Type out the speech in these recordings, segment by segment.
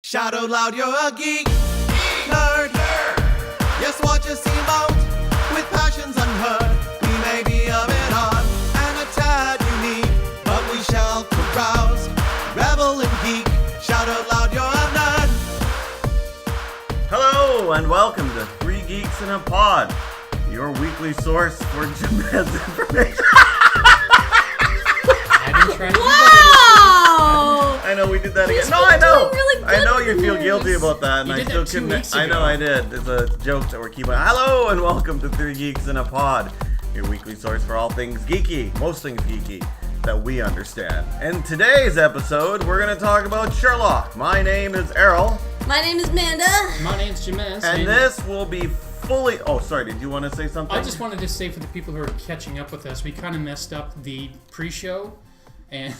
Shout out loud, you're a geek, nerd. Yes, watch us team out with passions unheard. We may be a bit odd and a tad unique, but we shall carouse, revel and geek. Shout out loud, you're a nerd. Hello and welcome to Three Geeks in a Pod, your weekly source for Ja-Mez information. Wow! I know we did that again. He's No, I know. really good I know you at feel this. guilty about that, and You I did still that 2 couldn't. weeks I know ago. I did. It's a joke that we're keeping. Hello and welcome to Three Geeks in a Pod, your weekly source for all things geeky, most things geeky that we understand. In today's episode, we're going to talk about Sherlock. My name is Errol, My name is Manda. My name's Ja-Mez. and this will be fully. Oh, sorry. Did you want to say something? I just wanted to say for the people who are catching up with us, we kind of messed up the pre-show, and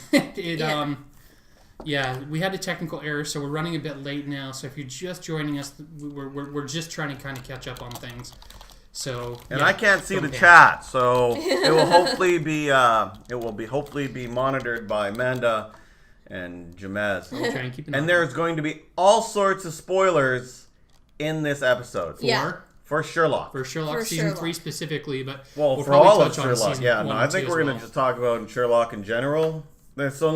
we had a technical error, so we're running a bit late now. So if you're just joining us, we're just trying to kind of catch up on things. So And yeah, I can't see don't the panic. chat, so it will hopefully be monitored by Manda and Ja-Mez. We'll try and keep an eye And on there's going to be all sorts of spoilers in this episode. Yeah. For Sherlock. for Sherlock For season Sherlock. 3 specifically, but Well, we'll for probably all of touch on Sherlock. season Yeah, 1 I and think 2 we're as going to well. just talk about Sherlock in general. So,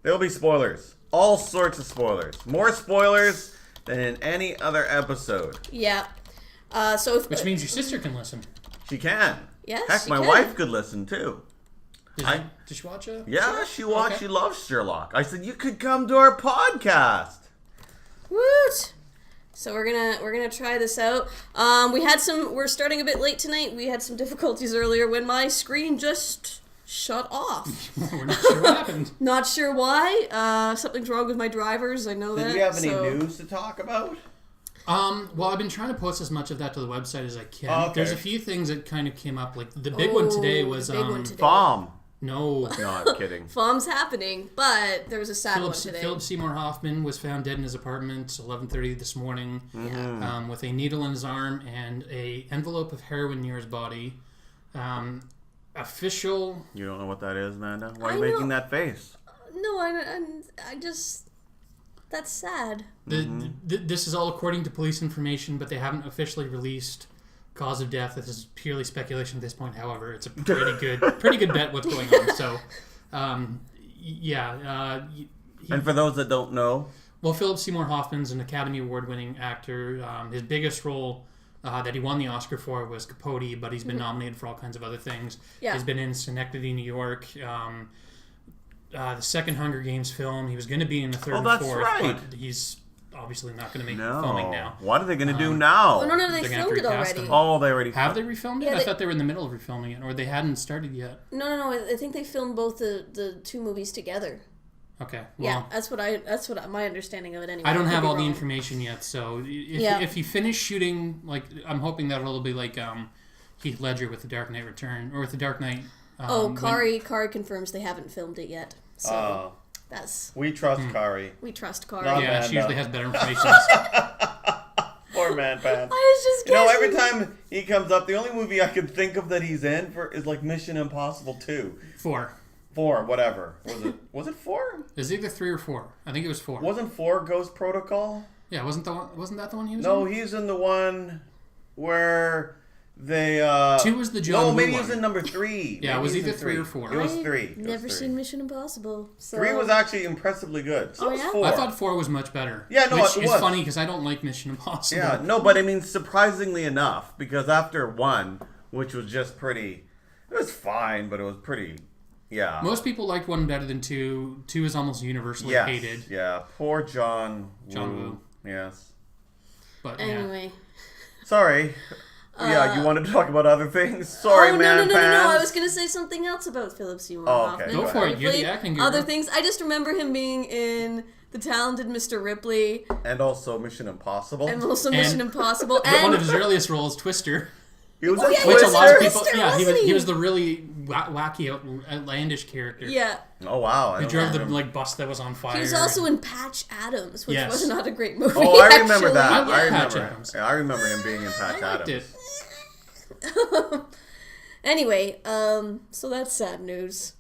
there'll be spoilers. All sorts of spoilers. More spoilers than in any other episode. Yeah. So if, Which means your sister can listen. She can. Yes, Heck, she my can. wife could listen too. Did she watch it? Yeah, she watched. Okay. She loves Sherlock. I said you could come to our podcast. Woot! So we're gonna try this out. We're starting a bit late tonight. We had some difficulties earlier when my screen just shut off. We're not sure what happened. Not sure why. Something's wrong with my drivers. I know that. Did we have any so- news to talk about? Well, I've been trying to post as much of that to the website as I can. Okay. There's a few things that kind of came up. Like the big one today Oh, was the big one today. Bomb. no. No, I'm kidding. FOM's happening, but there was a sad one today. Philip Seymour Hoffman was found dead in his apartment 11:30 this morning, with a needle in his arm and a envelope of heroin near his body. Official. You don't know what that is, Amanda? Why are I you know. making that face? No, I just that's sad. This is all according to police information, but they haven't officially released cause of death. This is purely speculation at this point. However, it's a pretty good bet what's going on. So, And for those that don't know, well, Philip Seymour Hoffman's an Academy Award-winning actor. His biggest role that he won the Oscar for was Capote, but he's been nominated for all kinds of other things. Yeah. He's been in Schenectady, New York, the second Hunger Games film. He was going to be in the third and that's fourth, right. but he's obviously not going to make no. filming now. What are they going to do now? Oh no, they They're gonna have filmed to it recast already. them. Oh, they already. Have they refilmed it? Yeah, I they- thought they were in the middle of refilming it, or they hadn't started yet. No. I think they filmed both the two movies together. Okay, Yeah, well, that's what my understanding of it anyway. I don't could have be all the wrong. information yet, so Yeah. if you finish shooting, like, I'm hoping that it'll be like Heath Ledger with The Dark Knight Return, or with The Dark Knight. Kari confirms they haven't filmed it yet. So that's We trust Kari. we trust Kari. Not- Yeah, she Amanda. usually has better information. Poor man, Pants. I was just You know, guessing. every time he comes up, the only movie I can think of that he's in for is like Mission Impossible 2. 4. 4, whatever. Was it 4? It's either 3 or 4. I think it was 4. Wasn't 4 Ghost Protocol? Yeah, wasn't that the one he was No, in? he's in the one where they 2 was the John No, Woo maybe one. he was in number 3. Yeah, it Maybe was he either in 3 or 4. It was I've 3. It was never 3. seen Mission Impossible. So. 3 was actually impressively good. So Oh, was yeah? 4. I thought 4 was much better. Yeah, no, which it is was. funny because I don't like Mission Impossible. Yeah, no, but I mean, surprisingly enough, because after 1, which was just pretty, it was fine, but it was pretty, yeah. Most people liked 1 better than 2. 2 is almost universally Yes, hated. yeah. Poor John Woo. Yes. But yeah. Anyway. Sorry. Yeah, you wanted to talk about other things? Sorry, Oh, man. no. I Pants. was going to say something else about Philip Seymour Oh, okay. Hoffman. Go for it. You're the Briefly. acting guru. Other things. I just remember him being in The Talented Mr. Ripley And also Mission Impossible. and also And- Mission Impossible. But one of And his earliest roles, Twister. He was Oh, in yeah, he Which was a Twister. lot of people, Twister, yeah, wasn't he he? was the really wacky, outlandish character. yeah. Oh, wow. I He don't drove the remember. bus that was on fire. He was also in Patch Adams, which Yes. was not a great movie. Oh, I remember actually. that. I like I Patch remember. Adams. Yeah, I remember him being in Patch I liked Adams. it. Anyway, so that's sad news.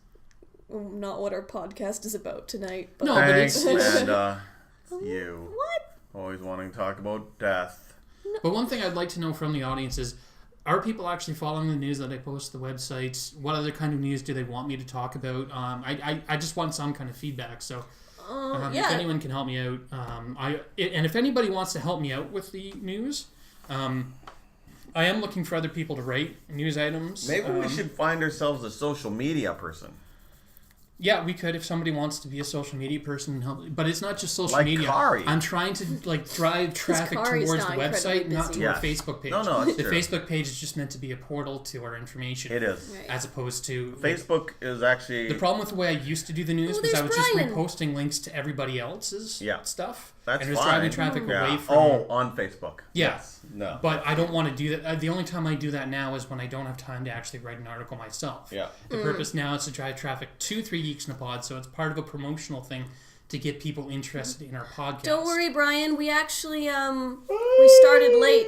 Not what our podcast is about tonight. But No, but Thanks, it's- Amanda. You. What? Always wanting to talk about death. But one thing I'd like to know from the audience is, are people actually following the news that I post to the websites? What other kind of news do they want me to talk about? I just want some kind of feedback. So if anyone can help me out, and if anybody wants to help me out with the news, I am looking for other people to write news items. Maybe we should find ourselves a social media person. Yeah, we could if somebody wants to be a social media person and help. But it's not just social Like media. Kari. I'm trying to drive traffic Kari's towards the not website, incredibly not busy. to our Yes. Facebook page. No, that's the true. Facebook page is just meant to be a portal to our information. It is. Right. As opposed to Facebook is actually... the problem with the way I used to do the news Oh, was I there's was just Brian. reposting links to everybody else's Yeah. stuff. That's and it was fine. driving traffic Yeah. away from. Oh, on Facebook. Yeah. Yes. No. But I don't want to do that. The only time I do that now is when I don't have time to actually write an article myself. Yeah. The purpose now is to drive traffic to 3 Geeks in a Pod, so it's part of a promotional thing to get people interested in our podcast. Don't worry, Brian. We actually we started late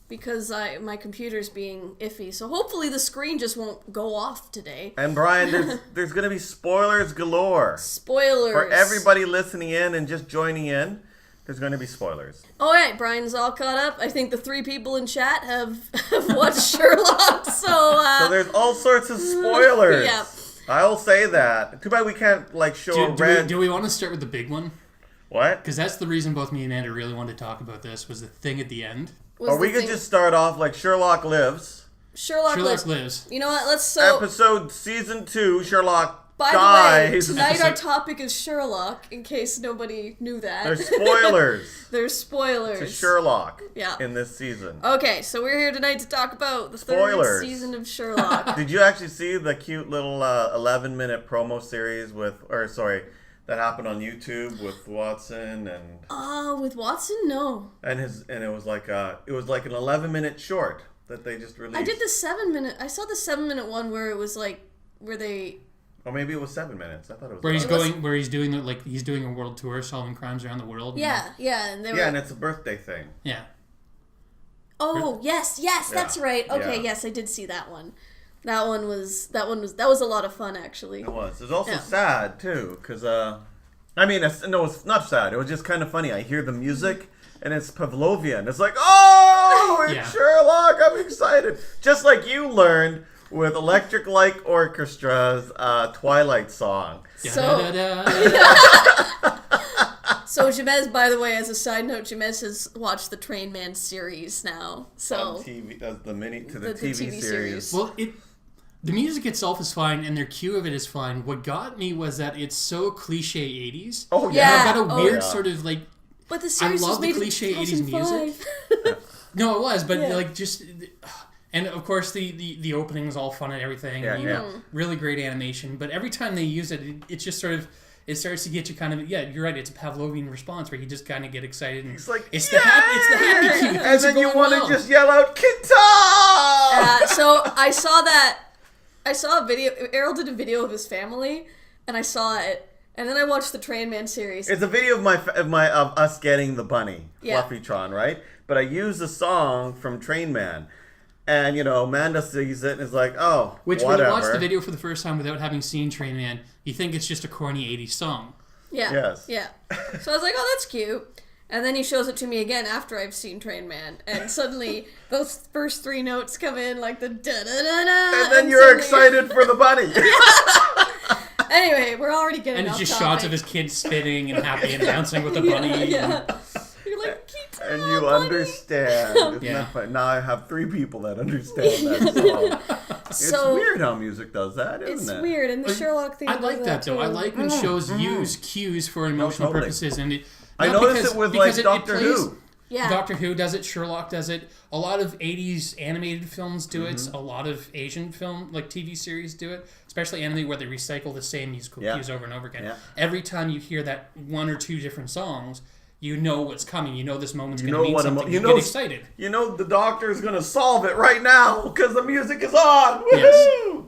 because my computer's being iffy. So hopefully the screen just won't go off today. And Brian, there's going to be spoilers galore. Spoilers For everybody listening in and just joining in, there's going to be spoilers. All right, Brian's all caught up. I think the 3 people in chat have watched Sherlock. So there's all sorts of spoilers. Yeah. I'll say that. Too bad we can't show a red... Do we want to start with the big one? What? Because that's the reason both me and Amanda really wanted to talk about this, was the thing at the end. Was Or the we could thing- just start off like Sherlock Lives. Sherlock lives. You know what? Let's Episode Season 2, Sherlock By dies. the way, tonight our topic is Sherlock. In case nobody knew that. There's spoilers There's spoilers. to Sherlock Yeah. in this season. Okay, so we're here tonight to talk about the Spoilers. third season of Sherlock. Did you actually see the cute little 11-minute promo series that happened on YouTube with Watson and With Watson? No. and it was like an 11-minute short that they just released. I did the 7-minute. I saw the 7-minute one where it was like where they. Or maybe it was 7 minutes. I thought it was. Where he's It was- going, where he's doing he's doing a world tour, solving crimes around the world. Yeah, and they were. Yeah, and it's a birthday thing. Yeah. Oh yes, that's Yeah, right. Okay, yeah. yes, I did see that one. That was a lot of fun actually. It was. It's also Yeah. sad too, because it's not sad. It was just kind of funny. I hear the music and it's Pavlovian. It's like, oh, it's Yeah. Sherlock. I'm excited. Just like you learned with Electric Light Orchestra's Twilight song. So- Da-da-da. So Ja-Mez, by the way, as a side note, Ja-Mez has watched the Train Man series now. So On TV, as the The TV TV series. series. Well, the music itself is fine, and their cue of it is fine. What got me was that it's so cliche 80s. Oh Yeah. I've got a weird yeah. sort of like. but the series love was the made cliche in 80s music. 2005. No, it was, but Yeah. like just. And of course, the opening was all fun and everything. Yeah, and, yeah. Really great animation. But every time they use it, it's just sort of. It starts to get you kind of, yeah, you're right, it's a Pavlovian response where you just kind of get excited. And It's like, it's the happy cue. and Things then are you going want well. to just yell out, Kita! So I saw that. I saw a video. Errol did a video of his family, and I saw it. And then I watched the Train Man series. It's a video of us getting the bunny, Yeah. Fluffytron, right? But I used a song from Train Man. And, Amanda sees it and is like, oh, Which, whatever. when you watch the video for the first time without having seen Train Man, you think it's just a corny 80s song. Yeah. Yes. Yeah. So I was like, oh, that's cute. And then he shows it to me again after I've seen Train Man. And suddenly those first 3 notes come in like the da-da-da-da. And then you're suddenly- excited for the bunny. Anyway, we're already getting And it's off just topic. shots of his kid spitting and happy and bouncing with the bunny. Yeah. You're like, Kita, And you bunny. understand. Isn't Yeah. that fun? Now I have 3 people that understand that song. It's So- weird how music does that, isn't It's it? weird, and the Sherlock thing. I like does that, though. too. I like when shows use cues for emotional totally. purposes. And I not noticed because- it with because like it Doctor plays- Who. Yeah. Doctor Who does it, Sherlock does it. A lot of 80s animated films do it. Mm-hmm. A lot of Asian film, like TV series, do it. Especially anime, where they recycle the same musical Yeah. cues over and over again. Yeah. Every time you hear that 1 or 2 different songs, you know what's coming. You know this moment's You going know to mean what something. you You know- get excited. You know the doctor's going to solve it right now because the music is on. Yes. Woohoo!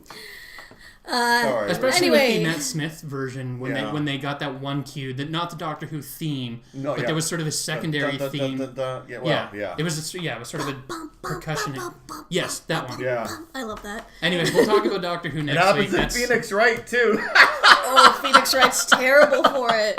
Sorry. Especially Anyway. with the Matt Smith version, when they got that one cue, not the Doctor Who theme, No, but yeah. there was sort of a secondary theme. Yeah, well, yeah. It was it was sort of a percussion. Yes, that one. Yeah. I love that. Anyways, we'll talk about Doctor Who It next happens week. in That's- Phoenix Wright, too. Oh, Phoenix Wright's terrible for it.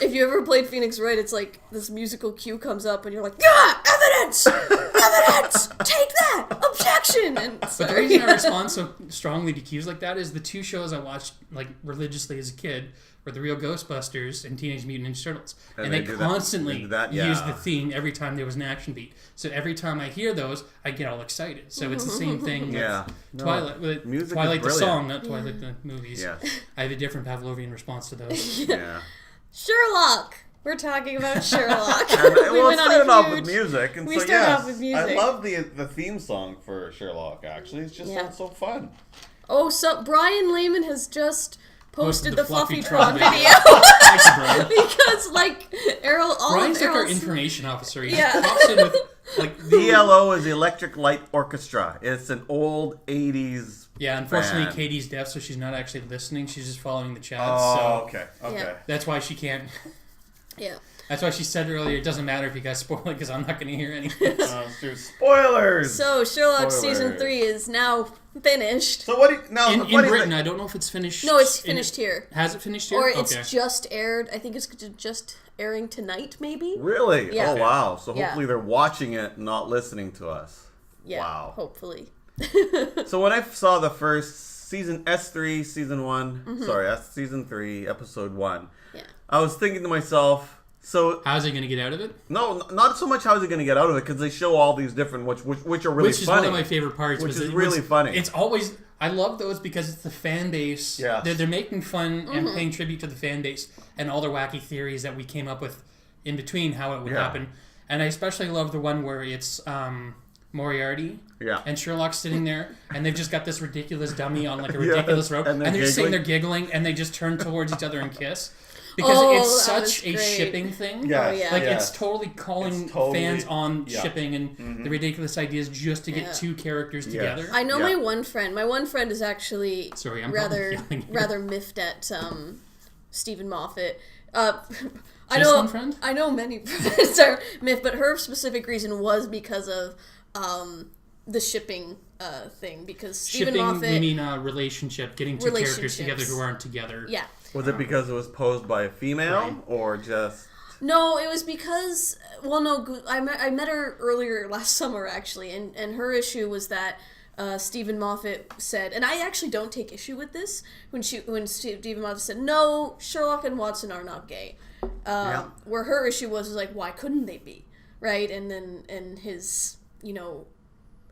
If you ever played Phoenix Wright, it's like this musical cue comes up and you're like, evidence! Evidence! Take that! Objection! And But the reason I respond so strongly to cues like that is the two shows I watched like religiously as a kid were The Real Ghostbusters and Teenage Mutant Ninja Turtles. And they constantly used the theme every time there was an action beat. So every time I hear those, I get all excited. So it's the same thing with Twilight. Twilight the song, not Twilight the movies. Yeah. I have a different Pavlovian response to those. Yeah. Sherlock! We're talking about Sherlock. We started off with music. And we started off with music. I love the theme song for Sherlock, actually. It's just so fun. Oh, so Brian Lehman has just posted the Fluffy Tron video. Thank you, Brian. Because, like, Errol... Brian's like our information officer. He just pops in with, like... ELO is Electric Light Orchestra. It's an old 80s Yeah, unfortunately, band. Katie's deaf, so she's not actually listening. She's just following the chat. Oh, so okay. Yeah. That's why she can't... Yeah. That's why she said earlier, it doesn't matter if you guys spoil it, because I'm not going to hear anything. Spoilers! So, Sherlock Season 3 is now finished. So what do you... Now, in Britain, I don't know if it's finished... No, it's finished here. Has it finished here? Or it's just aired. I think it's just airing tonight, maybe? Really? Yeah. Oh, wow. So hopefully they're watching it, not listening to us. Yeah, wow. hopefully. So when I saw the first season, S3, season 1... Sorry, Season 3, episode 1. Yeah. I was thinking to myself... So how's he going to get out of it? No, not so much how is he going to get out of it, because they show all these different, which are really funny. Which is one of my favorite parts. Which is really funny. It's always... I love those because it's the fan base. Yeah. They're making fun and paying tribute to the fan base and all their wacky theories that we came up with in between how it would happen. And I especially love the one where it's Moriarty and Sherlock's sitting there and they've just got this ridiculous dummy on like a ridiculous rope and they're just sitting there giggling and they just turn towards each other and kiss. Because it's such a shipping thing. Yes. Like, it's totally calling fans on shipping and the ridiculous ideas just to get two characters together. I know my one friend. My one friend is actually rather miffed at Stephen Moffat. One friend? I know many friends are miffed, but her specific reason was because of the shipping thing. Because Stephen Moffat... we mean a relationship, getting two characters together who aren't together. Yeah. Was it because it was posed by a female, or just... No, it was because... Well, no, I met her earlier last summer, actually, and her issue was that Stephen Moffat said... And I actually don't take issue with this, when Stephen Moffat said, no, Sherlock and Watson are not gay. Where her issue was like, why couldn't they be? Right? And his,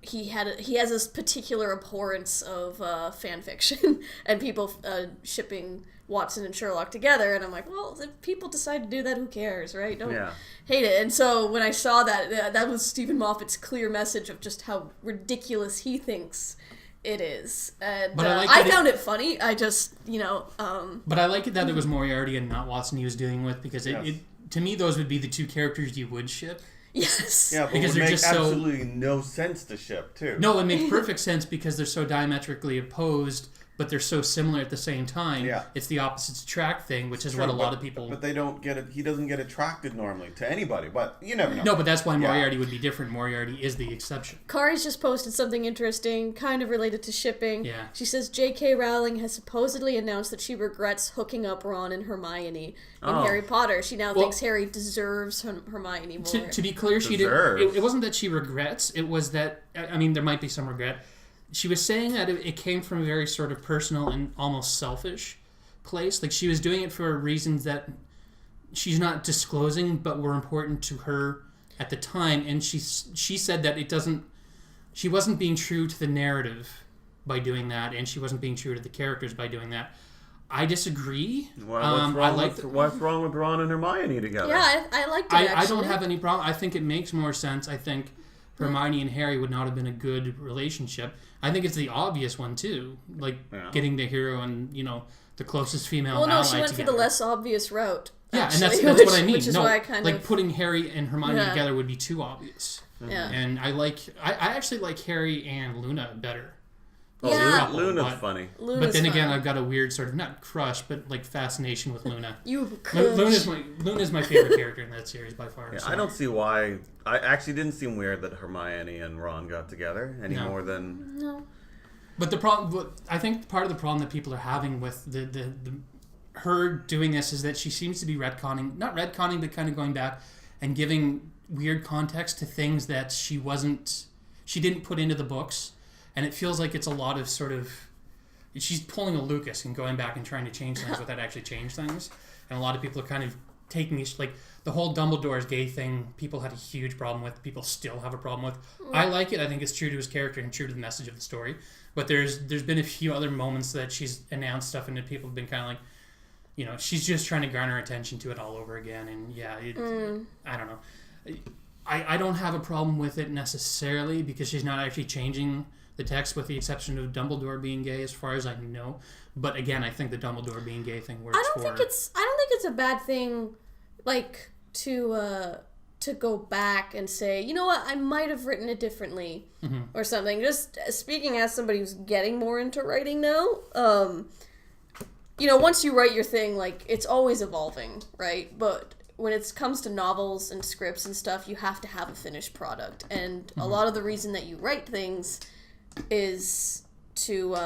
he has this particular abhorrence of fan fiction and people shipping Watson and Sherlock together, and I'm like, well, if people decide to do that, who cares, right? Don't hate it. And so when I saw that, that was Stephen Moffat's clear message of just how ridiculous he thinks it is. And but I found it funny. I just, But I like it that it was Moriarty and not Watson he was dealing with, because it to me, those would be the two characters you would ship. Yes. Yeah, but because it would make absolutely no sense to ship, too. No, it makes perfect sense because they're so diametrically opposed, but they're so similar at the same time. Yeah. It's the opposites attract thing, which is what a lot of people... But they don't get it. He doesn't get attracted normally to anybody, but you never know. No, but that's why Moriarty would be different. Moriarty is the exception. Kari's just posted something interesting, kind of related to shipping. Yeah. She says J.K. Rowling has supposedly announced that she regrets hooking up Ron and Hermione in Harry Potter. She now thinks Harry deserves Hermione more. To be clear, she didn't. It wasn't that she regrets. It was that, I mean, there might be some regret. She was saying that it came from a very sort of personal and almost selfish place. Like, she was doing it for reasons that she's not disclosing, but were important to her at the time. And she said that she wasn't being true to the narrative by doing that, and she wasn't being true to the characters by doing that. I disagree. What's wrong with Ron and Hermione together? Yeah, I liked it, actually. I don't have any problem. I think it makes more sense. I think Hermione and Harry would not have been a good relationship. I think it's the obvious one, too. Like, getting the hero and, the closest female ally together. Well, no, she went for the less obvious route. Yeah, actually, and that's what I mean. Which is why I kind of... putting Harry and Hermione together would be too obvious. Yeah. And I actually like Harry and Luna better. Oh, Luna's funny. But then again, I've got a weird sort of, not crush, but like fascination with Luna. Luna's my favorite character in that series by far. Yeah, so. I don't see why. I actually didn't seem weird that Hermione and Ron got together any more than... No. But the problem, I think part of the problem that people are having with the her doing this is that she seems to be not retconning, but kind of going back and giving weird context to things that she didn't put into the books, and it feels like it's a lot of sort of, she's pulling a Lucas and going back and trying to change things without actually change things, and a lot of people are kind of taking these, like the whole Dumbledore's gay thing, people had a huge problem with, people still have a problem with. I like it. I think it's true to his character and true to the message of the story, but there's been a few other moments that she's announced stuff and that people have been kind of like, you know, she's just trying to garner attention to it all over again, and I don't know. I don't have a problem with it necessarily because she's not actually changing the text, with the exception of Dumbledore being gay, as far as I know. But again, I think the Dumbledore being gay thing works. I don't think it's a bad thing, like to go back and say, you know what, I might have written it differently or something. Just speaking as somebody who's getting more into writing now, you know, once you write your thing, like it's always evolving, right? But when it comes to novels and scripts and stuff, you have to have a finished product, and a lot of the reason that you write things is to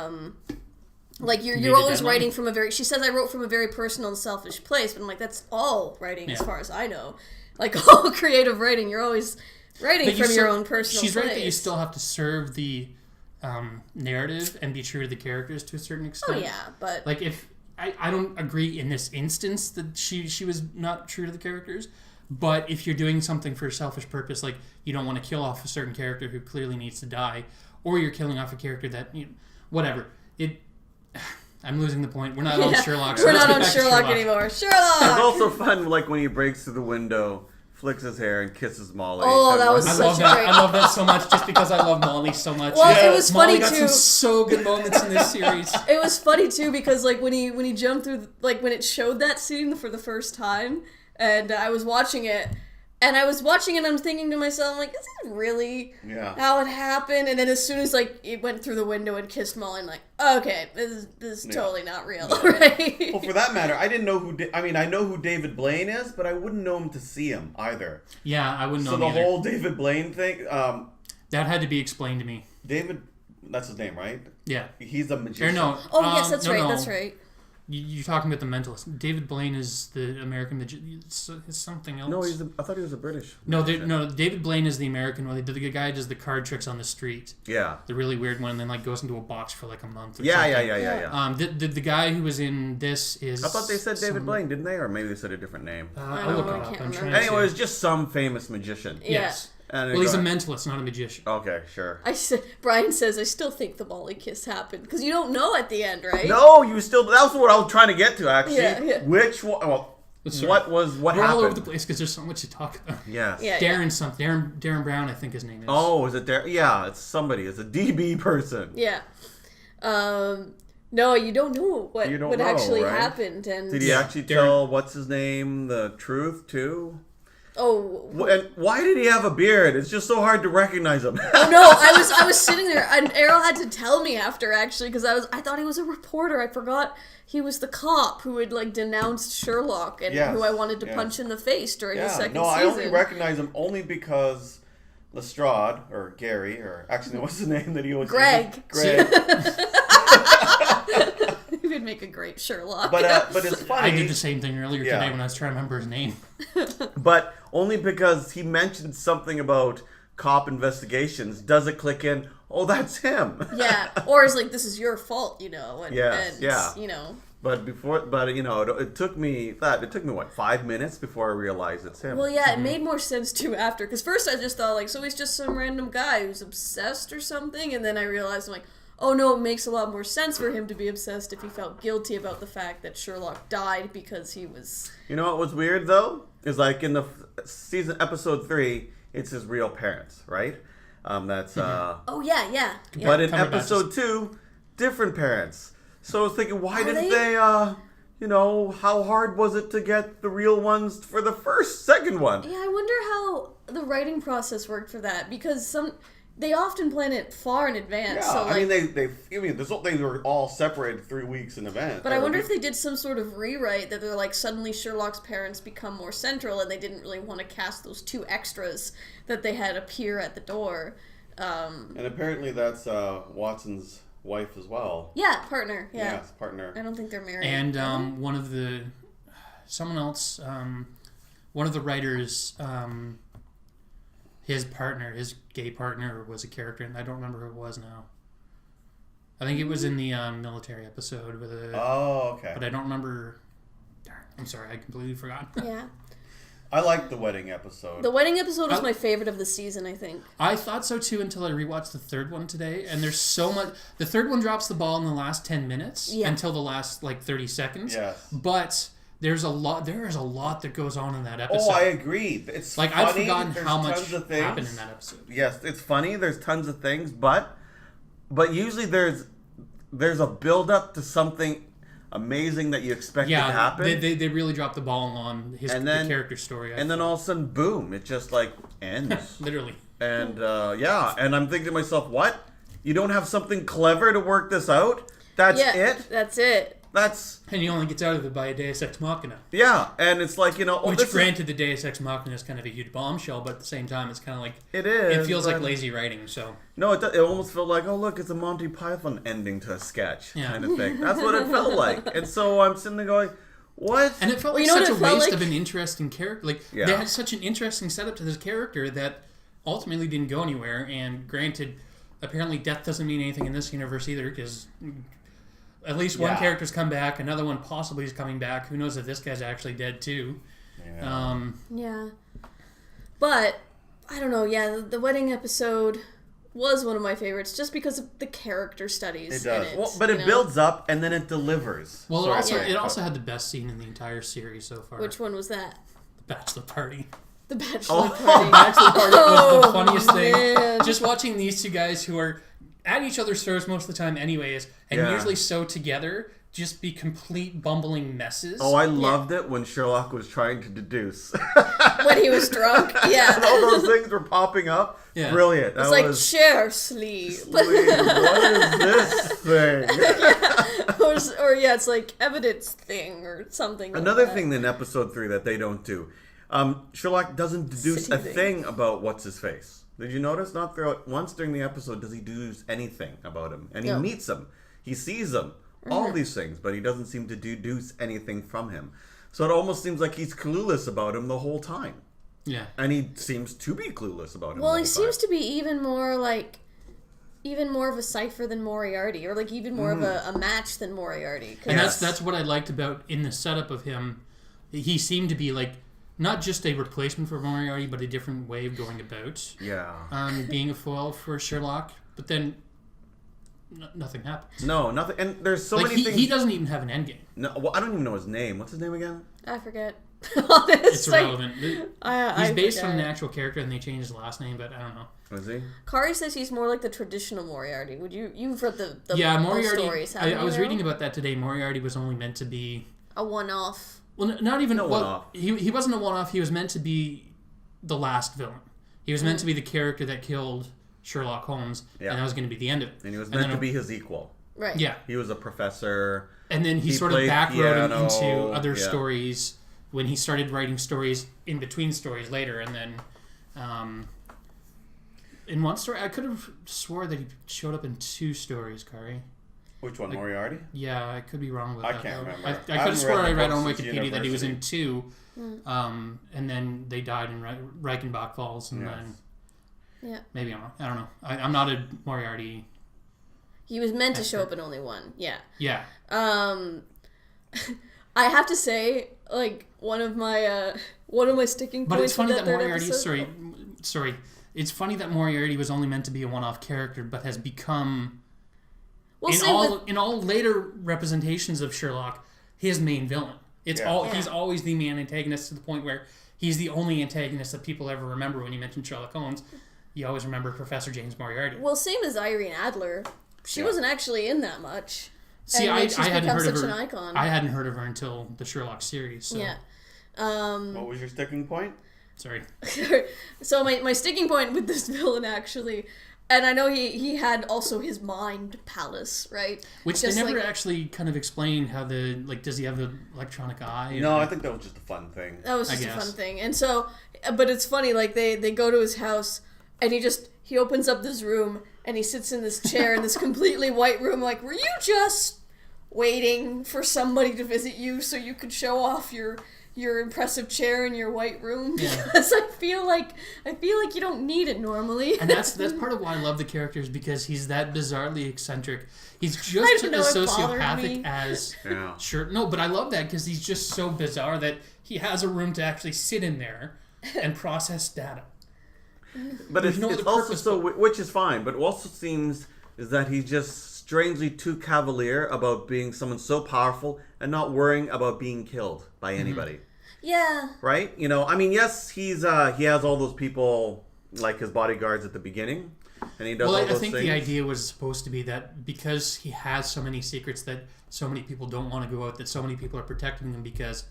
like you're always writing from a very, she says I wrote from a very personal and selfish place, but I'm like, that's all writing as far as I know. Like all creative writing, you're always writing from your own personal she's place. Right that you still have to serve the narrative and be true to the characters to a certain extent. Oh yeah, but like if I don't agree in this instance that she was not true to the characters, but if you're doing something for a selfish purpose, like you don't want to kill off a certain character who clearly needs to die, or you're killing off a character that, you know, whatever. I'm losing the point. We're not on Sherlock. So we're not on Sherlock anymore. Sherlock! It's also fun, like when he breaks through the window, flicks his hair, and kisses Molly. Oh, that was such a great... I love that so much just because I love Molly so much. Well, it was Molly funny, got too. some so good moments in this series. It was funny, too, because like when he jumped through, like when it showed that scene for the first time, and I was watching it, and I'm thinking to myself, like, is this really how it happened? And then as soon as, like, it went through the window and kissed Molly, I'm like, okay, this is totally not real, right? Well, for that matter, I didn't know I know who David Blaine is, but I wouldn't know him to see him either. Yeah, I wouldn't know him So the either. whole David Blaine thing... that had to be explained to me. David... That's his name, right? Yeah. He's a magician. No. Oh, yes, that's right, that's right. You're talking about the mentalist. David Blaine is the American magician. It's something else. No, I thought he was a British. No, David Blaine is the American one. The guy who does the card tricks on the street. Yeah. The really weird one, and then like goes into a box for like a month or something. Yeah. The guy who was in this is... I thought they said David Blaine, didn't they? Or maybe they said a different name. I'll look it up. I'm trying Anyway, it was to... just some famous magician. Yes. Well, he's a mentalist, not a magician. Okay, sure. Brian says, I still think the Molly kiss happened. Because you don't know at the end, right? No, you still... That's what I was trying to get to, actually. Yeah. Which one... Well, what We're happened? all over the place because there's so much to talk about. Yes. Yeah. Darren Brown, I think his name is. Oh, is it Darren? Yeah, it's somebody. It's a DB person. Yeah. No, you don't know what actually happened. And did he actually tell, what's his name, the truth, too? Oh, and why did he have a beard? It's just so hard to recognize him. Oh no, I was sitting there, and Errol had to tell me after, actually, because I thought he was a reporter. I forgot he was the cop who had like denounced Sherlock and who I wanted to punch in the face during the second season. I only recognize him only because Lestrade or Gary or actually what's the name that he always Greg. Greg. He would make a great Sherlock. But it's funny. I did the same thing earlier today when I was trying to remember his name. But only because he mentioned something about cop investigations. Does it click in? Oh, that's him. Yeah, or it's like, this is your fault, you know. And, you know. But you know, it took me what, 5 minutes before I realized it's him. Well, yeah, it made more sense too after, because first I just thought like, so he's just some random guy who's obsessed or something, and then I realized I'm like, oh no, it makes a lot more sense for him to be obsessed if he felt guilty about the fact that Sherlock died because he was... You know what was weird, though? Is like in the season episode 3, it's his real parents, right? That's... Oh, yeah. But in episode 2, different parents. So I was thinking, why didn't they, you know, how hard was it to get the real ones for the second one? Yeah, I wonder how the writing process worked for that, because they often plan it far in advance. Yeah, so like, they were all separated 3 weeks in advance. But I wonder if they did some sort of rewrite that they're like, suddenly Sherlock's parents become more central and they didn't really want to cast those 2 extras that they had appear at the door. And apparently that's Watson's wife as well. Yeah, partner. Yeah. Yes, partner. I don't think they're married. And one of the writers, his gay partner was a character, and I don't remember who it was now. I think it was in the military episode with a. Oh, okay. But I don't remember. Darn, I'm sorry, I completely forgot. Yeah. I liked the wedding episode. The wedding episode was my favorite of the season, I think. I thought so too until I rewatched the third one today, and there's so much. The third one drops the ball in the last 10 minutes until the last 30 seconds. Yes. But there is a lot that goes on in that episode. Oh, I agree. It's like funny. I've forgotten There's how much tons of things. happened in that episode. Yes, it's funny. There's tons of things, but usually there's a build up to something amazing that you expect to happen. They really dropped the ball on the character story. Then all of a sudden, boom! It just ends. Literally. And and I'm thinking to myself, what? You don't have something clever to work this out? That's it? That's it. And he only gets out of it by a Deus Ex Machina. Yeah, and it's like, Which, granted, the Deus Ex Machina is kind of a huge bombshell, but at the same time, it's kind of like... It is. It feels like lazy writing, so... No, it almost felt like, oh, look, it's a Monty Python ending to a sketch kind of thing. That's what it felt like. And so I'm sitting there going, what? And it felt like such a waste of an interesting character. They had such an interesting setup to this character that ultimately didn't go anywhere, and granted, apparently death doesn't mean anything in this universe either, because... At least one character's come back. Another one possibly is coming back. Who knows if this guy's actually dead too? Yeah. But I don't know. Yeah, the wedding episode was one of my favorites just because of the character studies. It does. In it, well, but it builds up and then it delivers. Well, it also had the best scene in the entire series so far. Which one was that? The bachelor party. The bachelor party. The bachelor party was the funniest man. thing. Just watching these two guys who are at each other's throats most of the time anyways, and usually so together, just be complete bumbling messes. Oh, I loved it when Sherlock was trying to deduce. When he was drunk? Yeah. And all those things were popping up. Yeah. Brilliant. It's like, share sleep. What is this thing? Or it's like evidence thing or something. Another thing in episode 3 that they don't do. Sherlock doesn't deduce a thing about what's-his-face. Did you notice? Not throughout once during the episode does he deduce anything about him. And he meets him. He sees him. All these things. But he doesn't seem to deduce anything from him. So it almost seems like he's clueless about him the whole time. Yeah. And he seems to be clueless about him Well, the he whole seems time. to be even more of a cipher than Moriarty. Or even more of a match than Moriarty. And that's what I liked about in the setup of him. He seemed to be not just a replacement for Moriarty, but a different way of going about being a foil for Sherlock. But then nothing happens. No, nothing. And there's so many things. He doesn't even have an endgame. No, well, I don't even know his name. What's his name again? I forget. It's irrelevant. He's based on an actual character, and they changed his last name, but I don't know. Is he? Kari says he's more like the traditional Moriarty. You've read the Moriarty stories? I was reading about that today. Moriarty was only meant to be a one-off. Well, not even a one-off. He wasn't a one-off. He was meant to be the last villain. He was meant to be the character that killed Sherlock Holmes, and that was going to be the end of it. And he was meant to be his equal. Right. Yeah. He was a professor. And then he sort of backrode him into other stories when he started writing stories in between stories later. And then in one story, I could have swore that he showed up in 2 stories, Kari. Which one, Moriarty? Yeah, I could be wrong with that. I can't remember. I could have sworn I read on Wikipedia that he was in 2, and then they died in Reichenbach Falls, and then maybe I don't know. I'm not a Moriarty. He was meant to show up in only 1. Yeah. Yeah. I have to say, one of my sticking points. But it's funny that Moriarty. Sorry. It's funny that Moriarty was only meant to be a one-off character, but has become. In all later representations of Sherlock, his main villain. He's always the main antagonist to the point where he's the only antagonist that people ever remember when you mention Sherlock Holmes. You always remember Professor James Moriarty. Well, same as Irene Adler. She wasn't actually in that much. See, I hadn't heard of her. An icon. I hadn't heard of her until the Sherlock series. So. Yeah. What was your sticking point? Sorry. So my sticking point with this villain actually. And I know he had also his mind palace, right? Which they never actually kind of explained how does he have an electronic eye? No, I think that was just a fun thing. That was just a fun thing. And so, but it's funny, they go to his house, and he opens up this room, and he sits in this chair in this completely white room. Like, were you just waiting for somebody to visit you so you could show off your impressive chair in your white room? Yeah. Because I feel like you don't need it normally. And that's part of why I love the characters, because he's that bizarrely eccentric. He's just as sociopathic as No, but I love that because he's just so bizarre that he has a room to actually sit in there and process data. But it's also which is fine, but it also seems is that he's just strangely too cavalier about being someone so powerful and not worrying about being killed by anybody. Yeah. Right? You know, I mean, yes, he has all those people like his bodyguards at the beginning, and he does all those things. I think the idea was supposed to be that because he has so many secrets that so many people don't want to go out, that so many people are protecting him because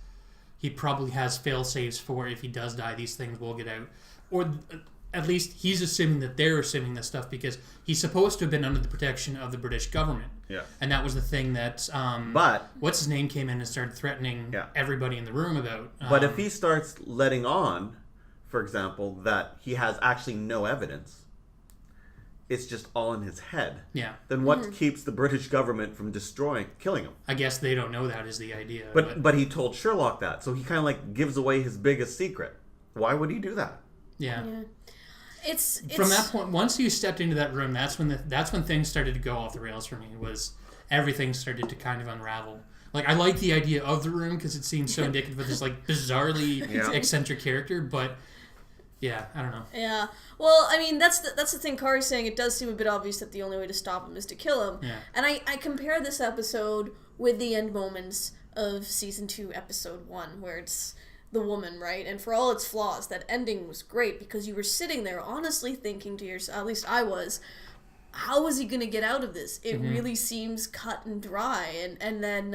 he probably has fail-safes for if he does die, these things will get out. Or at least he's assuming that they're assuming this stuff because he's supposed to have been under the protection of the British government. Yeah. And that was the thing that but what's his name came in and started threatening everybody in the room about. But if he starts letting on, for example, that he has actually no evidence, it's just all in his head. Yeah. Then what keeps the British government from killing him? I guess they don't know that is the idea. But he told Sherlock that, so he kind of like gives away his biggest secret. Why would he do that? Yeah. It's from that point. Once you stepped into that room, that's when things started to go off the rails for me. Was everything started to kind of unravel. Like, I like the idea of the room because it seems so indicative of this like bizarrely eccentric character, but yeah, I don't know. Yeah. Well, I mean, that's the thing Kari's saying. It does seem a bit obvious that the only way to stop him is to kill him. Yeah. And I compare this episode with the end moments of season 2, episode 1, where it's the woman, right? And for all its flaws, that ending was great because you were sitting there honestly thinking to yourself, at least I was, how is he going to get out of this? It really seems cut and dry. And then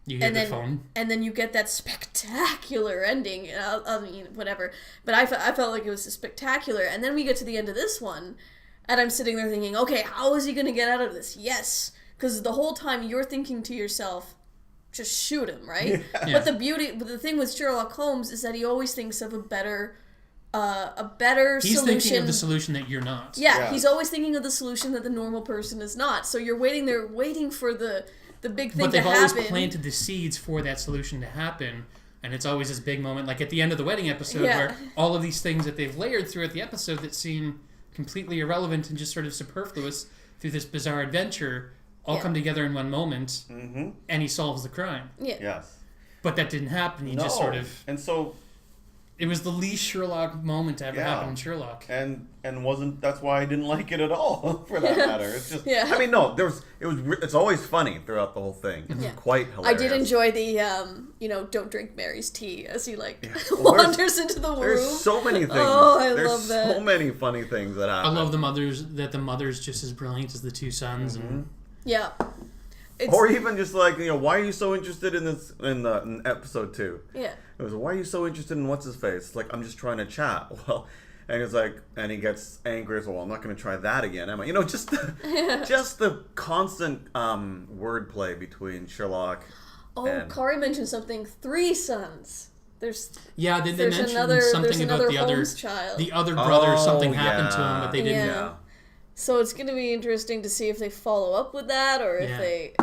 you get the phone. And then you get that spectacular ending. I mean, whatever. But I felt like it was spectacular. And then we get to the end of this one, and I'm sitting there thinking, okay, how is he going to get out of this? Yes. Because the whole time you're thinking to yourself, just shoot him, right? Yeah. But the thing with Sherlock Holmes is that he always thinks of a better He's solution. thinking of the solution that you're not. Yeah, he's always thinking of the solution that the normal person is not. So you're waiting there, waiting for the big thing to happen. But they've always planted the seeds for that solution to happen, and it's always this big moment, like at the end of the wedding episode, where all of these things that they've layered throughout the episode that seem completely irrelevant and just sort of superfluous through this bizarre adventure all come together in one moment, and he solves the crime. Yeah. Yes. But that didn't happen. He just sort of... And so... It was the least Sherlock moment to ever happen in Sherlock. And that's why I didn't like it at all, for that matter. It's just... I mean, no, it's always funny throughout the whole thing. It's quite hilarious. I did enjoy the, don't drink Mary's tea as he, wanders into the room. There's so many things. Oh, I love that. There's so many funny things that happen. I love the mother's just as brilliant as the two sons. And yeah. Or even just like, why are you so interested in this in episode 2? Yeah. It was, why are you so interested in what's his face? Like, I'm just trying to chat. Well, and it's like, and he gets angry as well. I'm not going to try that again, am I? Just the constant wordplay between Sherlock. Oh, Kari mentioned something. 3 sons. There's they mentioned something about the other brother. Something happened to him, but they didn't. Yeah. So it's going to be interesting to see if they follow up with that, or if they.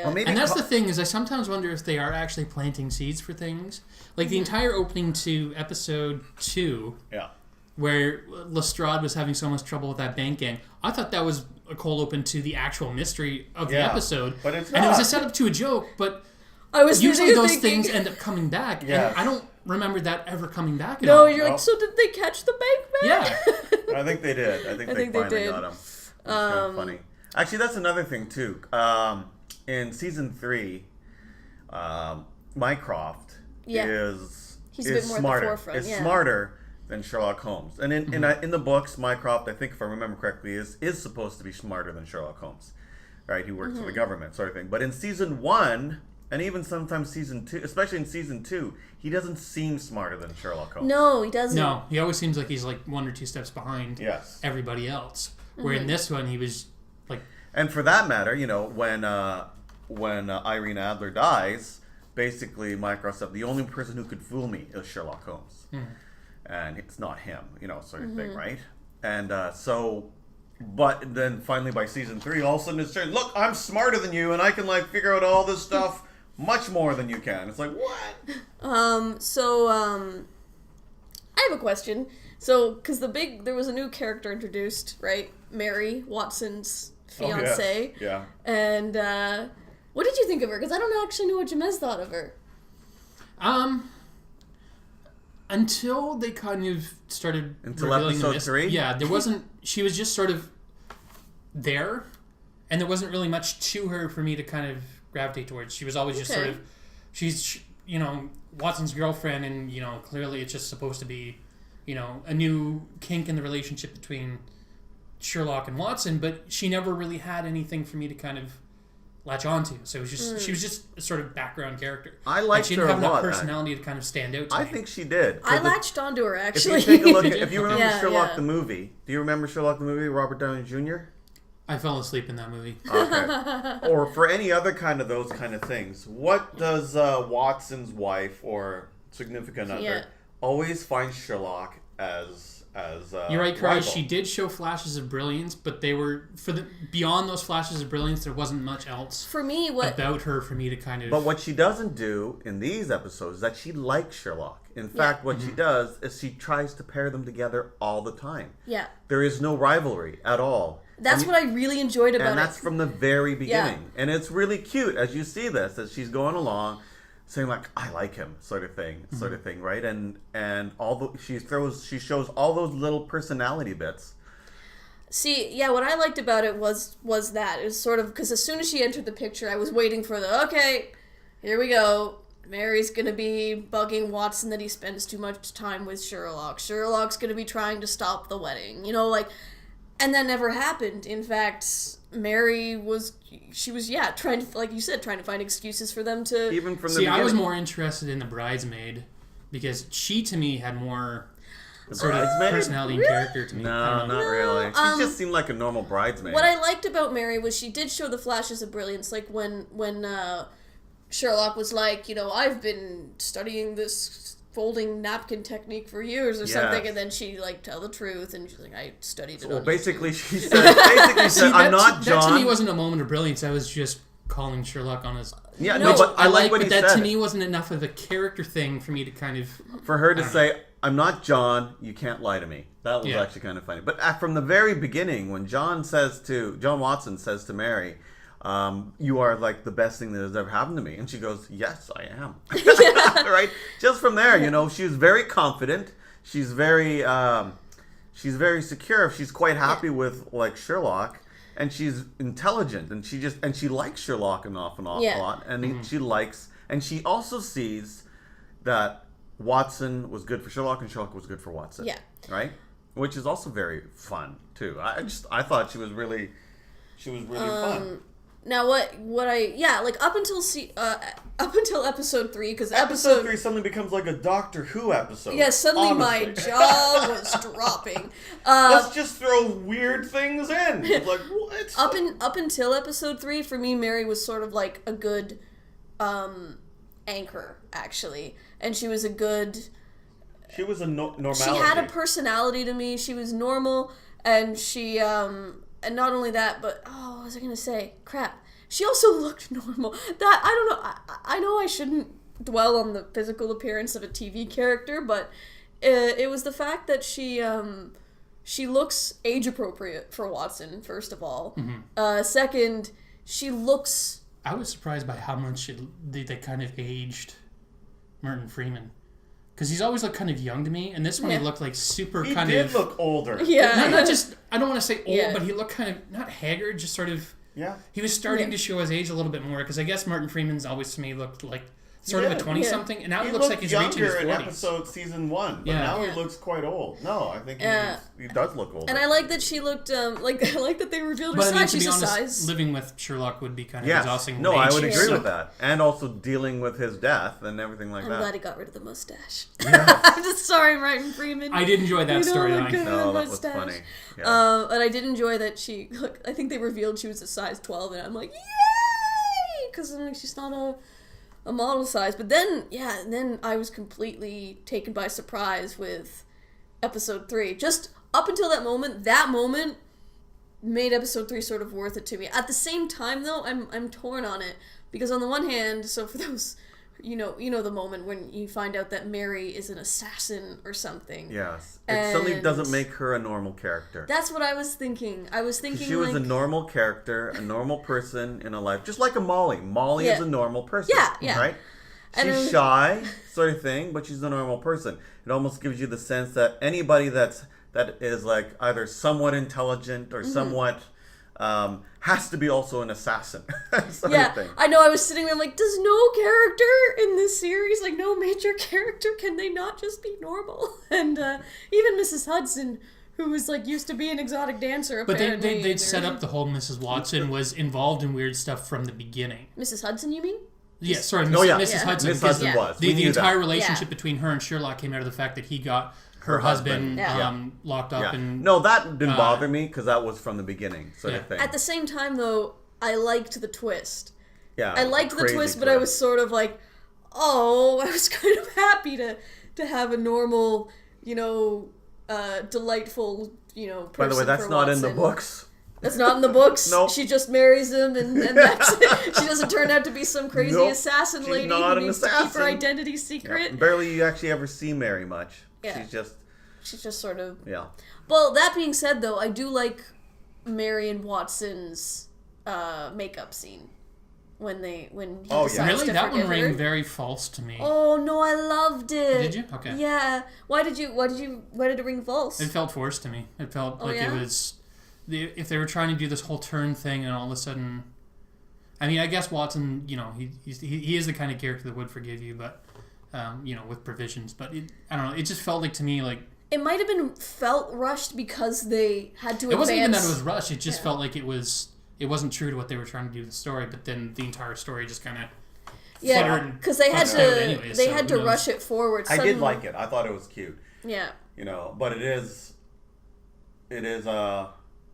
Well, and that's the thing, is I sometimes wonder if they are actually planting seeds for things. Like the entire opening to episode 2, where Lestrade was having so much trouble with that bank gang. I thought that was a cold open to the actual mystery of the episode, but it's not. And it was a setup to a joke, but usually those things end up coming back. And I don't remember that ever coming back at all. No, you're like, so did they catch the bank man? Yeah. I think they did. I think they finally got him. It's kind of funny. Actually, that's another thing, too. In season 3, Mycroft is a bit more smarter. At the forefront. Is smarter than Sherlock Holmes. And in the books, Mycroft, I think if I remember correctly, is supposed to be smarter than Sherlock Holmes. Right? He works for the government, sort of thing. But in season 1... And even sometimes season 2, especially in season 2, he doesn't seem smarter than Sherlock Holmes. No, he doesn't. No, he always seems like he's like 1 or 2 steps behind everybody else. Where in this one, he was like... And for that matter, when Irene Adler dies, basically Mycroft said, the only person who could fool me is Sherlock Holmes. And it's not him, sort of thing, right? And so But then finally by season 3, all of a sudden it's saying, look, I'm smarter than you and I can like figure out all this stuff much more than you can. It's like, what? I have a question. So, because there was a new character introduced, right? Mary, Watson's fiance. Oh, yeah. And what did you think of her? Because I don't actually know what Ja-Mez thought of her. Until they kind of started until revealing episode 3? Yeah, there wasn't... She was just sort of there, and there wasn't really much to her for me to kind of gravitate towards. She was always just sort of... She's, Watson's girlfriend, and, clearly it's just supposed to be, a new kink in the relationship between Sherlock and Watson, but she never really had anything for me to kind of latch onto. So it was just she was just a sort of background character. I liked she her didn't a have lot. enough personality to kind of stand out to me. I think she did. I latched onto her, actually. If you take a look if you remember Yeah, Sherlock yeah. the movie, do you remember Sherlock the movie, Robert Downey Jr.? I fell asleep in that movie. Okay. Or for any other kind of those kind of things, what does Watson's wife or significant other always find Sherlock as You're right, Corey. rival? She did show flashes of brilliance, but they were beyond those flashes of brilliance. There wasn't much else For me, about her for me to kind of. But what she doesn't do in these episodes is that she likes Sherlock. In fact, what she does is she tries to pair them together all the time. Yeah. There is no rivalry at all. That's what I really enjoyed about And it. that's from the very beginning. Yeah. And it's really cute as you see this, as she's going along, saying like, I like him, sort of thing, right? And she shows all those little personality bits. See, yeah, what I liked about it was that. It was sort of, because as soon as she entered the picture, I was waiting for okay, here we go. Mary's going to be bugging Watson that he spends too much time with Sherlock. Sherlock's going to be trying to stop the wedding. And that never happened. In fact, Mary was trying to, like you said, trying to find excuses for them to... Even from the See, beginning. I was more interested in the bridesmaid because she, to me, had more sort of bridesmaid? personality and character to me. I No, don't know. not really. She just seemed like a normal bridesmaid. What I liked about Mary was she did show the flashes of brilliance, like when Sherlock was like, I've been studying this folding napkin technique for years or something, and then she tell the truth, and she's like, I studied it. Well, on basically, YouTube. she said, I'm not John. That to me wasn't a moment of brilliance. I was just calling Sherlock on his... Yeah, No, no, but I like what but he that said. to me wasn't enough of a character thing for me to kind of... For her to say, I'm not John, you can't lie to me. That was actually kind of funny. But from the very beginning, when John Watson says to Mary, you are like the best thing that has ever happened to me. And she goes, yes, I am. Right? Just from there, she was very confident. She's very secure. She's quite happy with Sherlock. And she's intelligent, and she likes Sherlock an awful lot, and she also sees that Watson was good for Sherlock, and Sherlock was good for Watson. Yeah. Right, which is also very fun too. I thought she was really fun. Now up until episode 3, because Episode 3 suddenly becomes like a Doctor Who episode. Yeah, suddenly my honestly. jaw was dropping. Let's just throw weird things in. Like what? Up until episode 3, for me, Mary was sort of like a good anchor, actually, and she was a good. She was a normality. She had a personality to me. She was normal, and she and not only that, but what was I gonna say? Crap. She also looked normal. That I don't know. I know I shouldn't dwell on the physical appearance of a TV character, but it was the fact that she looks age appropriate for Watson. First of all, second, she looks. I was surprised by how much they kind of aged Martin Freeman. Because he's always looked kind of young to me, and this one he looked like super He kind did of... look older. Yeah. Not just, I don't want to say old, Yeah. but he looked kind of, not haggard, just sort of... Yeah. He was starting to show his age a little bit more, because I guess Martin Freeman's always to me looked like sort of a 20-something, and now he looks like he's reaching his 40s. In season 1, but Yeah. now Yeah. he looks quite old. No, I think he does look older. And I like that she looked I like that they revealed her But I mean, size. to be She's a honest, size. living with Sherlock would be kind of Yes. exhausting. No, I would age, agree so- with that. And also dealing with his death and everything like I'm that. glad he got rid of the mustache. I'm just sorry, Martin Freeman. I did enjoy that You don't storyline. look good No, with a that was mustache. funny. Yeah. And I did enjoy that she. Look, I think they revealed she was a size 12, and I'm like, yay! Because she's not a model size. But then, then I was completely taken by surprise with episode 3. Just up until that moment, made episode 3 sort of worth it to me. At the same time, though, I'm torn on it because on the one hand, so for those, you know the moment when you find out that Mary is an assassin or something. Yes, it suddenly doesn't make her a normal character. That's what I was thinking. I was thinking she was a normal character, a normal person in a life, just like a Molly. Molly is a normal person. Yeah. Right. She's shy, sort of thing, but she's a normal person. It almost gives you the sense that anybody that is like either somewhat intelligent or somewhat has to be also an assassin. sort of thing. I know. I was sitting there like, does no character in this series, like no major character, can they not just be normal? And even Mrs. Hudson, who was like used to be an exotic dancer, apparently. But they'd set up the whole Mrs. Watson was involved in weird stuff from the beginning. Mrs. Hudson, you mean? Yeah, sorry, Mrs. Hudson. Miss Hudson was. The entire relationship between her and Sherlock came out of the fact that he got her husband locked up. And no, that didn't bother me because that was from the beginning, sort of thing. At the same time, though, I liked the twist. Yeah, I liked the twist, but I was sort of like, I was kind of happy to have a normal, delightful, person. By the way, that's not in the books. That's not in the books. Nope. She just marries him, and that's it. She doesn't turn out to be some crazy assassin lady who needs to keep her identity secret. Yeah. Barely you actually ever see Mary much. Yeah. She's just sort of... Yeah. Well, that being said, though, I do like Mary and Watson's makeup scene. When he decides really? to That one forgive rang her. very false to me. Oh no, I loved it. Did you? Okay. Yeah. Why did it ring false? It felt forced to me. It felt like it was... If they were trying to do this whole turn thing and all of a sudden... I mean, I guess Watson, he is the kind of character that would forgive you, but, with provisions. But, I don't know, it just felt like to me like... It might have felt rushed because they had to advance... It wasn't even that it was rushed. It just felt like it wasn't true to what they were trying to do with the story, but then the entire story just kind of... Yeah, because they had to rush it forward. I did like it. I thought it was cute. Yeah. But it is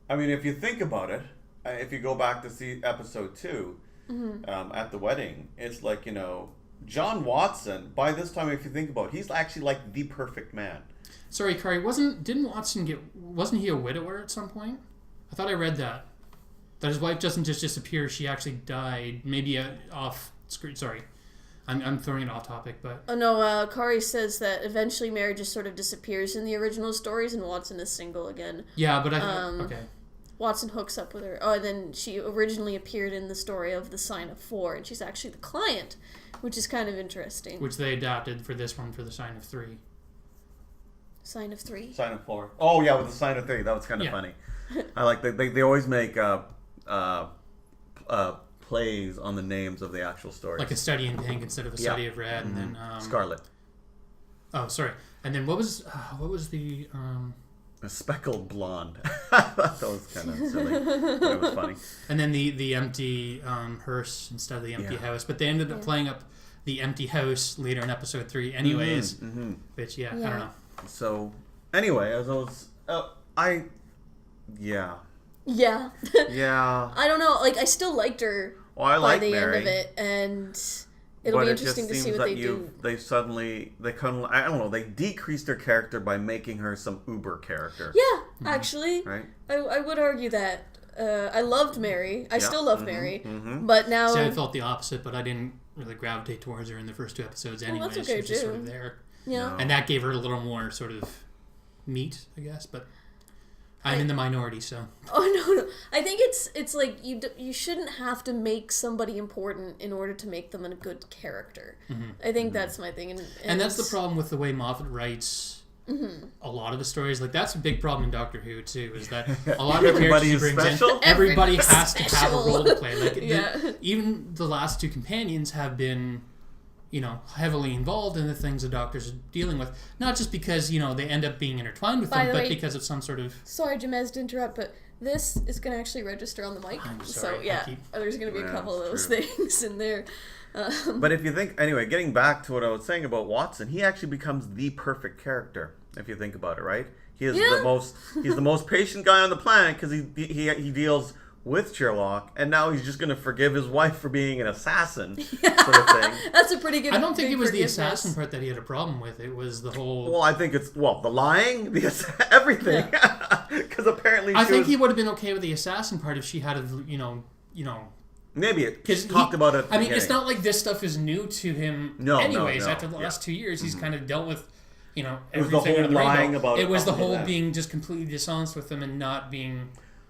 I mean, if you think about it, if you go back to see episode 2, at the wedding, it's like, John Watson, by this time, if you think about it, he's actually like the perfect man. Sorry, Kari, wasn't he a widower at some point? I thought I read that his wife doesn't just disappear, she actually died, maybe off screen. Sorry, I'm throwing it off topic, but... Oh no, Kari says that eventually Mary just sort of disappears in the original stories and Watson is single again. Yeah, but okay. Watson hooks up with her. Oh, and then she originally appeared in the story of The Sign of 4, and she's actually the client, which is kind of interesting. Which they adapted for this one for The Sign of 3. Sign of 3? Sign of 4. Oh, yeah, with The Sign of 3. That was kind of funny. I like they always make plays on the names of the actual stories. Like A Study in Pink instead of A Study of Red, and then... Scarlet. Oh, sorry. And then what was the... A speckled blonde. I thought that was kind of silly, but it was funny. And then the empty hearse instead of the empty house. But they ended up playing up the empty house later in episode 3 anyways. Which, I don't know. So, anyway, as I was... Yeah. I don't know. Like, I still liked her by the Mary, end of it, and it'll be interesting to see what they do. They decreased her character by making her some uber character. Yeah, actually. Right? I would argue that. I loved Mary. I still love Mary. But now... See, I felt the opposite, but I didn't really gravitate towards her in the first 2 episodes anyway. That's okay, she was just sort of there. Yeah. No. And that gave her a little more sort of meat, I guess, but... I'm in the minority, so... Oh, no. I think it's like you shouldn't have to make somebody important in order to make them a good character. I think that's my thing. And that's the problem with the way Moffat writes a lot of the stories. Like, that's a big problem in Doctor Who, too, is that a lot of the characters he brings in, everybody has to have a role to play. Like, even the last 2 companions have been... heavily involved in the things the Doctors are dealing with. Not just because, they end up being intertwined with them, but because of some sort of... Sorry, Ja-Mez, to interrupt, but this is going to actually register on the mic. I'm sorry. So, there's going to be a couple of those things in there. But if you think... Anyway, getting back to what I was saying about Watson, he actually becomes the perfect character, if you think about it, right? He is he's the most patient guy on the planet because he deals... with Sherlock, and now he's just going to forgive his wife for being an assassin, sort of thing. That's a pretty good... I don't think it was the assassin part that he had a problem with. It was the whole... Well, I think it's, the lying, everything. Yeah. Because apparently I think he would have been okay with the assassin part if she had, maybe it talked about it. I mean, it's not like this stuff is new to him. No, anyways, no. After the last 2 years, he's kind of dealt with, It was the everything whole under the lying rainbow. about it was the whole that. being just completely dishonest with him and not being.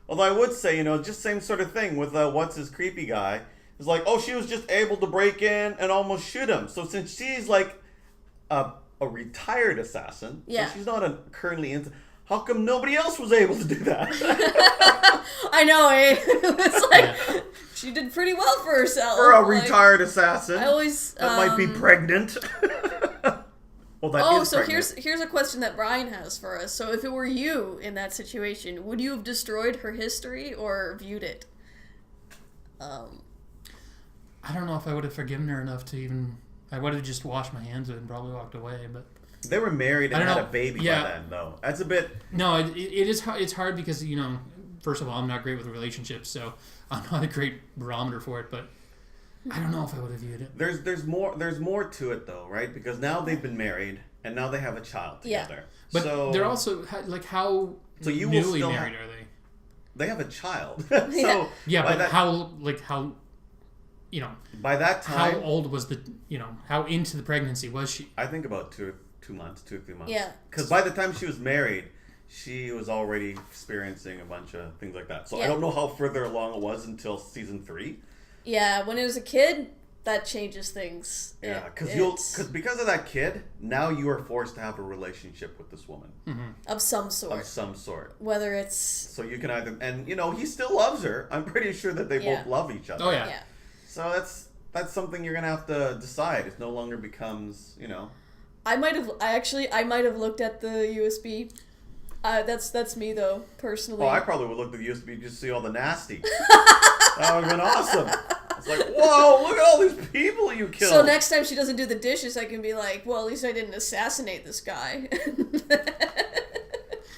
Although I would say, just same sort of thing with what's his creepy guy. It's like, oh, she was just able to break in and almost shoot him. So since she's like a retired assassin, Yeah. so she's not currently into. How come nobody else was able to do that? I know, eh? It's like she did pretty well for herself. For a retired assassin, I always that might be pregnant. Well, that is so pregnant. here's a question that Brian has for us. So if it were you in that situation, would you have destroyed her history or viewed it? I don't know if I would have forgiven her enough to even. I would have just washed my hands of it and probably walked away. But They were married and I don't had know. a baby Yeah. by then, though. That's a bit. no, it is. It's hard because first of all, I'm not great with relationships, so I'm not a great barometer for it. But I don't know if I would have viewed it. There's more to it though, right? Because now they've been married and now they have a child Yeah. together. But so they're also like how So you will newly still married have- are they? they have a child. Yeah. Yeah, by but that, how by that how time, old was the how into the pregnancy was she? I think about 2 or 3 months. Yeah. Because by the time she was married, she was already experiencing a bunch of things like that. So I Yeah. don't know how further along it was until season 3. Yeah, when it was a kid, that changes things. Yeah, It's because of that kid, now you are forced to have a relationship with this woman of some sort. of some sort. Whether it's So you can either, and he still loves her. I'm pretty sure that they Yeah. both love each other. Oh yeah. yeah. So that's something you're gonna have to decide. It no longer becomes, I might have looked at the USB. That's me though, personally. Oh, I probably would look at the USB just to see all the nasty. That would have been awesome. It's like, whoa, look at all these people you killed. So next time she doesn't do the dishes, I can be like, well, at least I didn't assassinate this guy.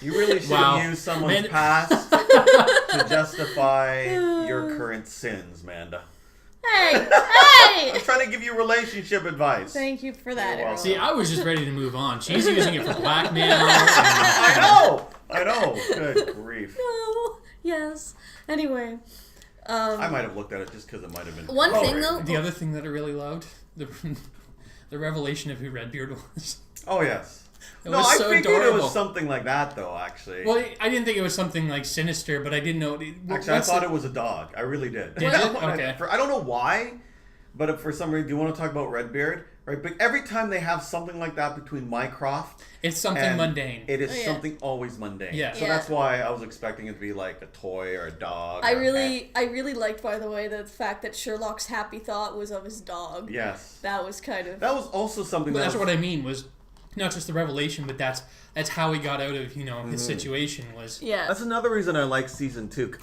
You really should Wow. use someone's Man- past to justify your current sins, Manda. Hey! I'm trying to give you relationship advice. Thank you for that, You're Errol. welcome. See, I was just ready to move on. She's using it for blackmail. and- I know. Good grief. No. Yes. Anyway. I might have looked at it just because it might have been. One thing, though. The other thing that I really loved, the revelation of who Redbeard was. Oh yes. It No, was I so figured it adorable. was something like that though. Actually, Well, I didn't think it was something like sinister, but I didn't know. I thought it was a dog. I really did. Did you? Okay. I don't know why, but for some reason, do you want to talk about Redbeard? Right, but every time they have something like that between Mycroft, It's something and mundane. It is Oh, yeah. something always mundane. Yeah. So Yeah. that's why I was expecting it to be like a toy or a dog. I or a really liked, by the way, the fact that Sherlock's happy thought was of his dog. cat. Yes. That was kind of. That was also something But that that's was, what I mean was not just the revelation, but that's how he got out of his Mm-hmm. situation was. Yeah. That's another reason I like season 2,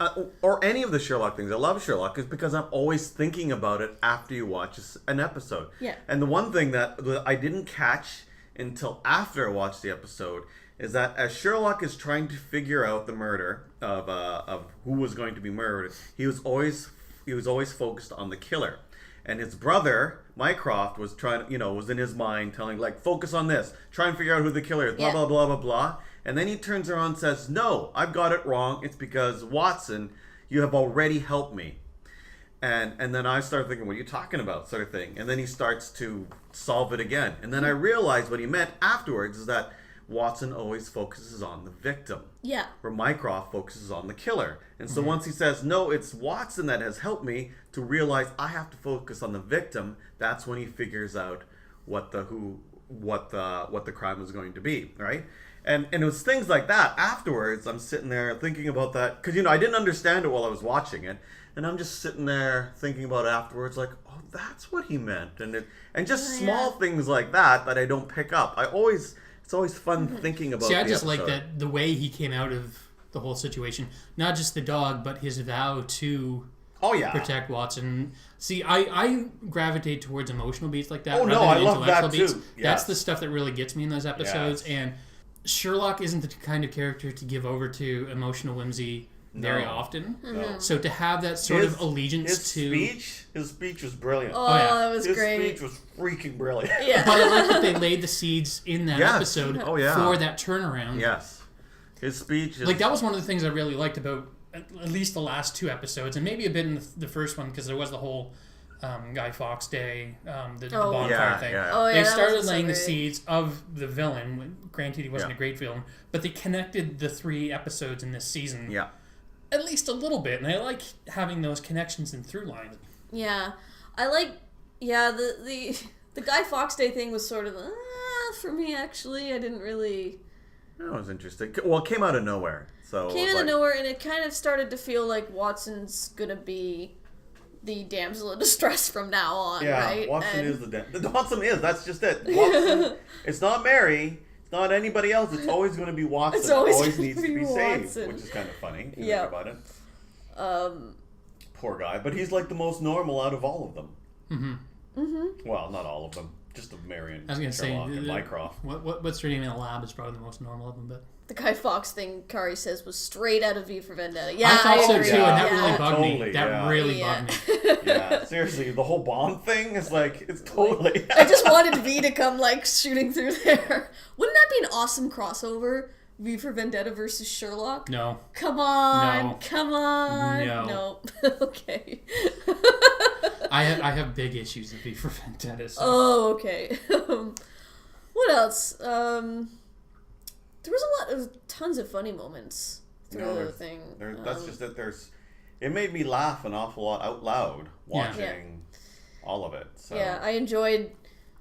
or any of the Sherlock things. I love Sherlock is because I'm always thinking about it after you watch an episode. Yeah. And the one thing that I didn't catch until after I watched the episode is that as Sherlock is trying to figure out the murder of who was going to be murdered, he was always focused on the killer. And his brother, Mycroft, was trying, was in his mind telling, like, focus on this. Try and figure out who the killer is, blah, Yeah. blah, blah, blah, blah. And then he turns around and says, no, I've got it wrong. It's because, Watson, you have already helped me. And then I start thinking, what are you talking about, sort of thing. And then he starts to solve it again. And then I realized what he meant afterwards is that Watson always focuses on the victim, Yeah. where Mycroft focuses on the killer. And so once he says, no, it's Watson that has helped me to realize I have to focus on the victim, that's when he figures out what the crime was going to be, right? And it was things like that. Afterwards, I'm sitting there thinking about that, because, I didn't understand it while I was watching it. And I'm just sitting there thinking about it afterwards, like, oh, that's what he meant. And just small things like that I don't pick up. It's always fun thinking about. See, I the just like episode. that the way he came out of the whole situation, not just the dog, but his vow to Oh yeah. protect Watson. See, I gravitate towards emotional beats like that. Oh, no, rather I than love intellectual that beats. too. That's Yes. the stuff that really gets me in those episodes. Yes. And Sherlock isn't the kind of character to give over to emotional whimsy very No. often. No. So to have that sort of allegiance to. His speech was brilliant. Oh, yeah. that was his great. speech was freaking brilliant. Yeah. But I like that they laid the seeds in that Yes. episode Oh, yeah. for that turnaround. Yes. His speech is... Like, that was one of the things I really liked about at least the last 2 episodes, and maybe a bit in the first one, because there was the whole Guy Fawkes Day, the bonfire thing. Yeah. Oh, yeah, They that started was so laying the great. seeds of the villain. Granted, he wasn't a great villain, but they connected the 3 episodes in this season Yeah. at least a little bit, and I like having those connections and through lines. Yeah, I like. Yeah, the Guy Fawkes Day thing was sort of for me actually. I didn't really. That was interesting. Well, it came out of nowhere. So Came out of nowhere, and it kind of started to feel like Watson's gonna be the damsel in distress from now on, Yeah, right? Watson is Watson is. That's just it. Watson, it's not Mary. It's not anybody else. It's always going to be Watson. It's always Always gonna needs to be be saved, Watson. which is kind of funny if you Yeah. think about it. Poor guy, but he's like the most normal out of all of them. Well, not all of them. Just of Mary and I was going to say, Sherlock and Mycroft. what's her name in the lab is probably the most normal of them, but... The Guy Fawkes thing, Kari says, was straight out of V for Vendetta. Yeah, I thought so agree. too, and that Yeah. really bugged me. Totally, That yeah. really Yeah. bugged me. Yeah, seriously, the whole Bond thing is like, it's totally... I just wanted V to come like shooting through there. Wouldn't that be an awesome crossover? V for Vendetta versus Sherlock? No. Come on, No. come on. No. Okay. I have big issues with V for Vendetta. So. Oh, okay. What else? There was tons of funny moments through the thing. That's just it. It made me laugh an awful lot out loud watching Yeah. all of it. So. Yeah, I enjoyed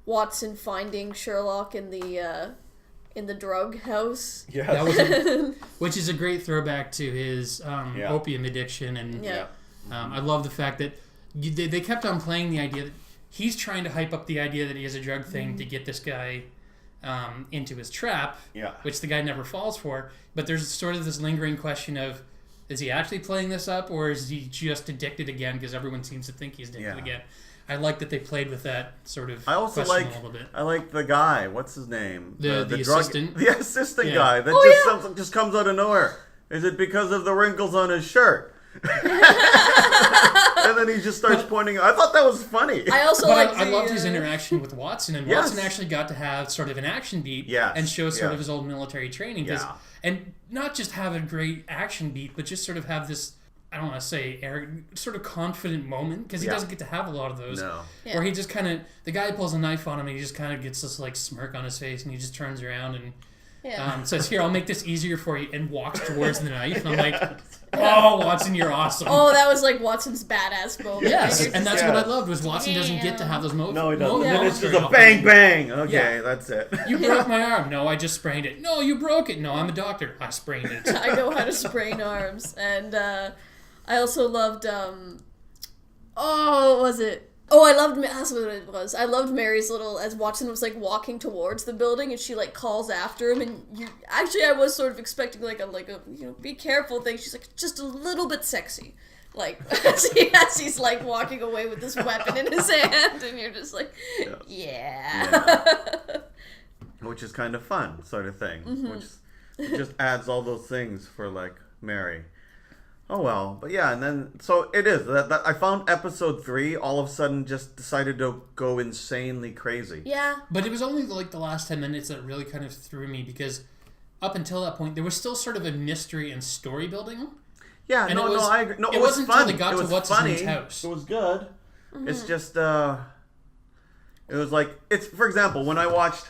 Watson finding Sherlock in the drug house. Yes. That was which is a great throwback to his Yeah. opium addiction, and Yeah. I love the fact that they kept on playing the idea that he's trying to hype up the idea that he has a drug thing to get this guy into his trap, Yeah. which the guy never falls for. But there's sort of this lingering question of, is he actually playing this up, or is he just addicted again because everyone seems to think he's addicted Yeah. again? I like that they played with that sort of I also question like a little bit. I like the guy. What's his name? The drug, assistant? The assistant Yeah. guy that just comes out of nowhere. Is it because of the wrinkles on his shirt? And then he just starts pointing. I thought that was funny. I also But like I loved his interaction with Watson, and Yes. Watson actually got to have sort of an action beat Yes, and show sort yeah. of his old military training. And not just have a great action beat, but just sort of have this, I don't want to say arrogant, sort of confident moment, because he Yeah. doesn't get to have a lot of those. No. Yeah. Where he just kind of, the guy pulls a knife on him, and he just kind of gets this like smirk on his face, and he just turns around and says, "Here, I'll make this easier for you," and walks towards the knife. And I'm like, "Oh, Watson, you're awesome." Oh, that was like Watson's badass moment. Yes, You're and just that's Yeah. what I loved, was Watson doesn't get to have those moments. No, he doesn't. Yeah. Then it's just a bang bang. Okay, Yeah. that's it. You broke my arm. No, I just sprained it. No, you broke it. No, I'm a doctor. I sprained it. I know how to sprain arms. And I also loved, what was it? Oh, that's what it was. I loved Mary's little, as Watson was like walking towards the building and she like calls after him, and I was sort of expecting like a be careful thing. She's like, just a little bit sexy. Like, as he's like walking away with this weapon in his hand, and you're just like, yeah. Which is kind of fun, sort of thing. Mm-hmm. Which just adds all those things for like Mary. Oh well, but yeah, and then so it is that I found episode 3 all of a sudden just decided to go insanely crazy. Yeah. But it was only like the last 10 minutes that really kind of threw me, because up until that point, there was still sort of a mystery and story building. Yeah, And no, I agree. No, it it was wasn't fun. until they got it to was what's his funny. name's house. It was good. Mm-hmm. It's just it was like for example, when I watched,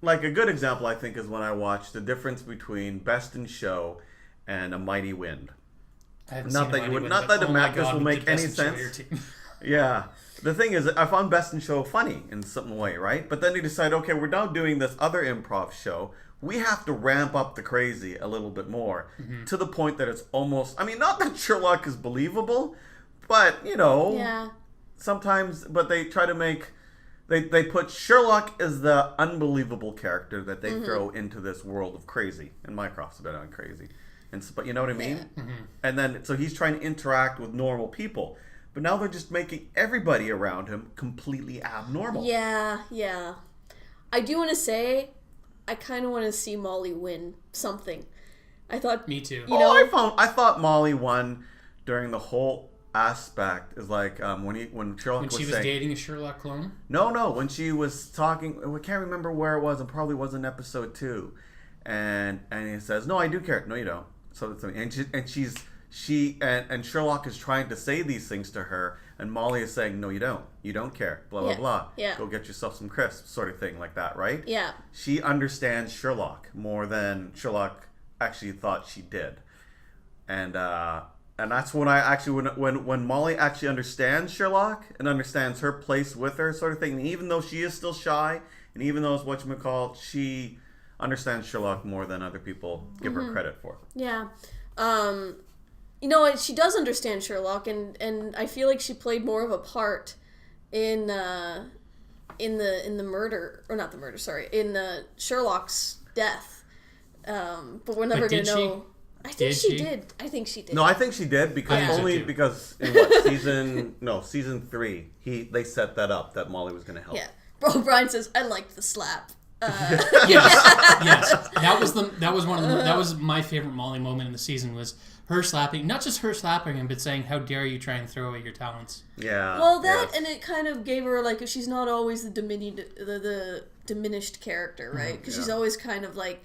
like a good example I think is when I watched the difference between Best in Show and A Mighty Wind. I haven't Not seen that Mighty you would- Wind, not but that oh my this God, will we make did best any in show sense. your team. Yeah. The thing is, I found Best in Show funny in some way, right? But then they decide, okay, we're now doing this other improv show. We have to ramp up the crazy a little bit more to the point that it's almost, I mean, not that Sherlock is believable, but, Yeah. sometimes, but they try to make, they put Sherlock as the unbelievable character that they throw into this world of crazy. And Mycroft's a bit on crazy. But you know what I mean? Yeah. And then, so he's trying to interact with normal people. But now they're just making everybody around him completely abnormal. Yeah, yeah. I do want to say, I kind of want to see Molly win something. I thought, Me too. You know- I thought Molly won during the whole aspect is like when Sherlock When she was saying, dating a Sherlock clone? No, when she was talking, I can't remember where it was. It probably was in episode 2. and he says, "No, I do care." "No, you don't." So and Sherlock is trying to say these things to her, and Molly is saying, "No, you don't. You don't care." Blah blah blah. Yeah. Go get yourself some crisps, sort of thing, like that, right? Yeah. She understands Sherlock more than Sherlock actually thought she did, and that's when I actually when Molly actually understands Sherlock and understands her place with her, sort of thing. And even though she is still shy, and even though it's whatchamacallit, she understands Sherlock more than other people give her credit for. Yeah. She does understand Sherlock, and I feel like she played more of a part in the murder, or not the murder, sorry, in the Sherlock's death. But we're never gonna know. I think she did. I think she did. No, I think she did because because in season 3 they set that up that Molly was gonna help. Yeah. Bro, Brian says I liked the slap. Yes. That was my favorite Molly moment in the season, was her slapping, not just her slapping him, but saying, "How dare you try and throw away your talents?" Yeah. Well, and it kind of gave her, like, she's not always the diminished character, right? Because she's always kind of like,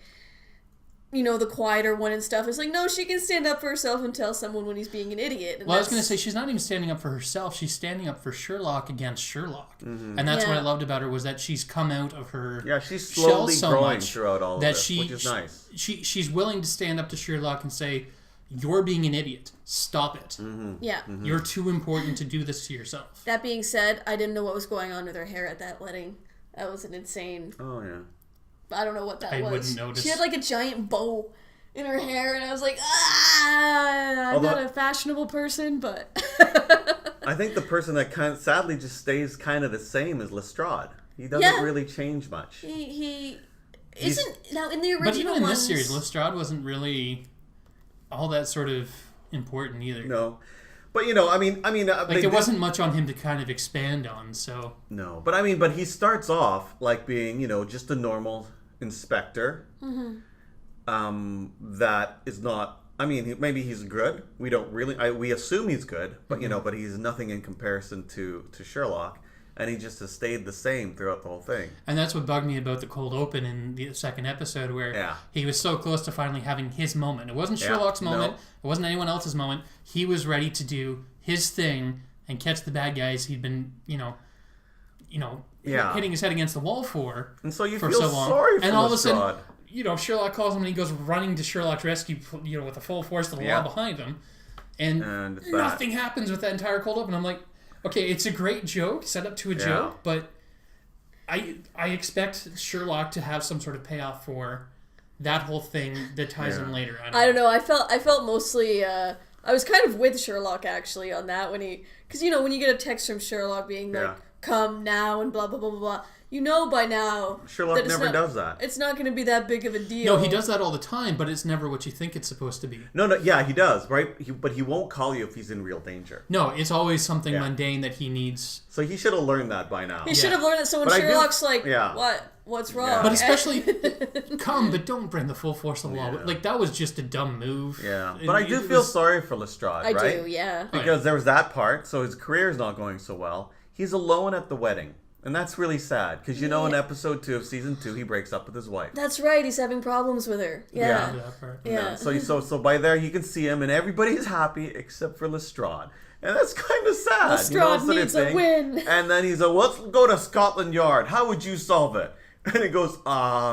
the quieter one and stuff. It's like, no, she can stand up for herself and tell someone when he's being an idiot. And I was going to say, she's not even standing up for herself. She's standing up for Sherlock against Sherlock. And that's what I loved about her, was that she's come out of her she's slowly shell so growing much throughout all of that this, which is nice. She's willing to stand up to Sherlock and say, "You're being an idiot. Stop it. Yeah. You're too important to do this to yourself." That being said, I didn't know what was going on with her hair at that wedding. That was an insane... Oh, yeah. I don't know what that was. I wouldn't notice. She had like a giant bow in her hair, and I was like, I'm not a fashionable person, but... I think the person that sadly just stays kind of the same is Lestrade. He doesn't really change much. He isn't... Now, in the original But even in ones, this series, Lestrade wasn't really all that sort of important either. No. But, there wasn't much on him to kind of expand on, so... No. But he starts off like being, just a normal inspector. That is not... maybe he's good. We don't really... we assume he's good, but, but he's nothing in comparison to Sherlock. And he just has stayed the same throughout the whole thing. And that's what bugged me about the cold open in the second episode, where he was so close to finally having his moment. It wasn't Sherlock's moment. It wasn't anyone else's moment. He was ready to do his thing and catch the bad guys he'd been, hitting his head against the wall for. And so you for feel so long. sorry for And all of a Lestrade. sudden, Sherlock calls him and he goes running to Sherlock's rescue, with the full force of the law behind him. And nothing happens with that entire cold open. I'm like, okay, it's a great joke, set up to a joke, but I expect Sherlock to have some sort of payoff for that whole thing that ties in later. I don't know. I felt mostly... I was kind of with Sherlock, actually, on that, when he... Because, when you get a text from Sherlock being like, come now, and blah, blah, blah, blah, blah, by now... Sherlock never does that. It's not going to be that big of a deal. No, he does that all the time, but it's never what you think it's supposed to be. No, he does, right? But he won't call you if he's in real danger. No, it's always something mundane that he needs. So he should have learned that by now. He should have learned that. So when Sherlock's like, what's wrong? Yeah. But especially, come, but don't bring the full force of the law. Like, that was just a dumb move. Yeah, but I do feel sorry for Lestrade, right? I do, yeah. Because there was that part, so his career's not going so well. He's alone at the wedding. And that's really sad, because in episode 2 of season 2, he breaks up with his wife. That's right, he's having problems with her. Yeah. So by there, you can see him, and everybody's happy except for Lestrade. And that's kind of sad. Lestrade needs a win. And then he's like, let's go to Scotland Yard. How would you solve it? And it goes,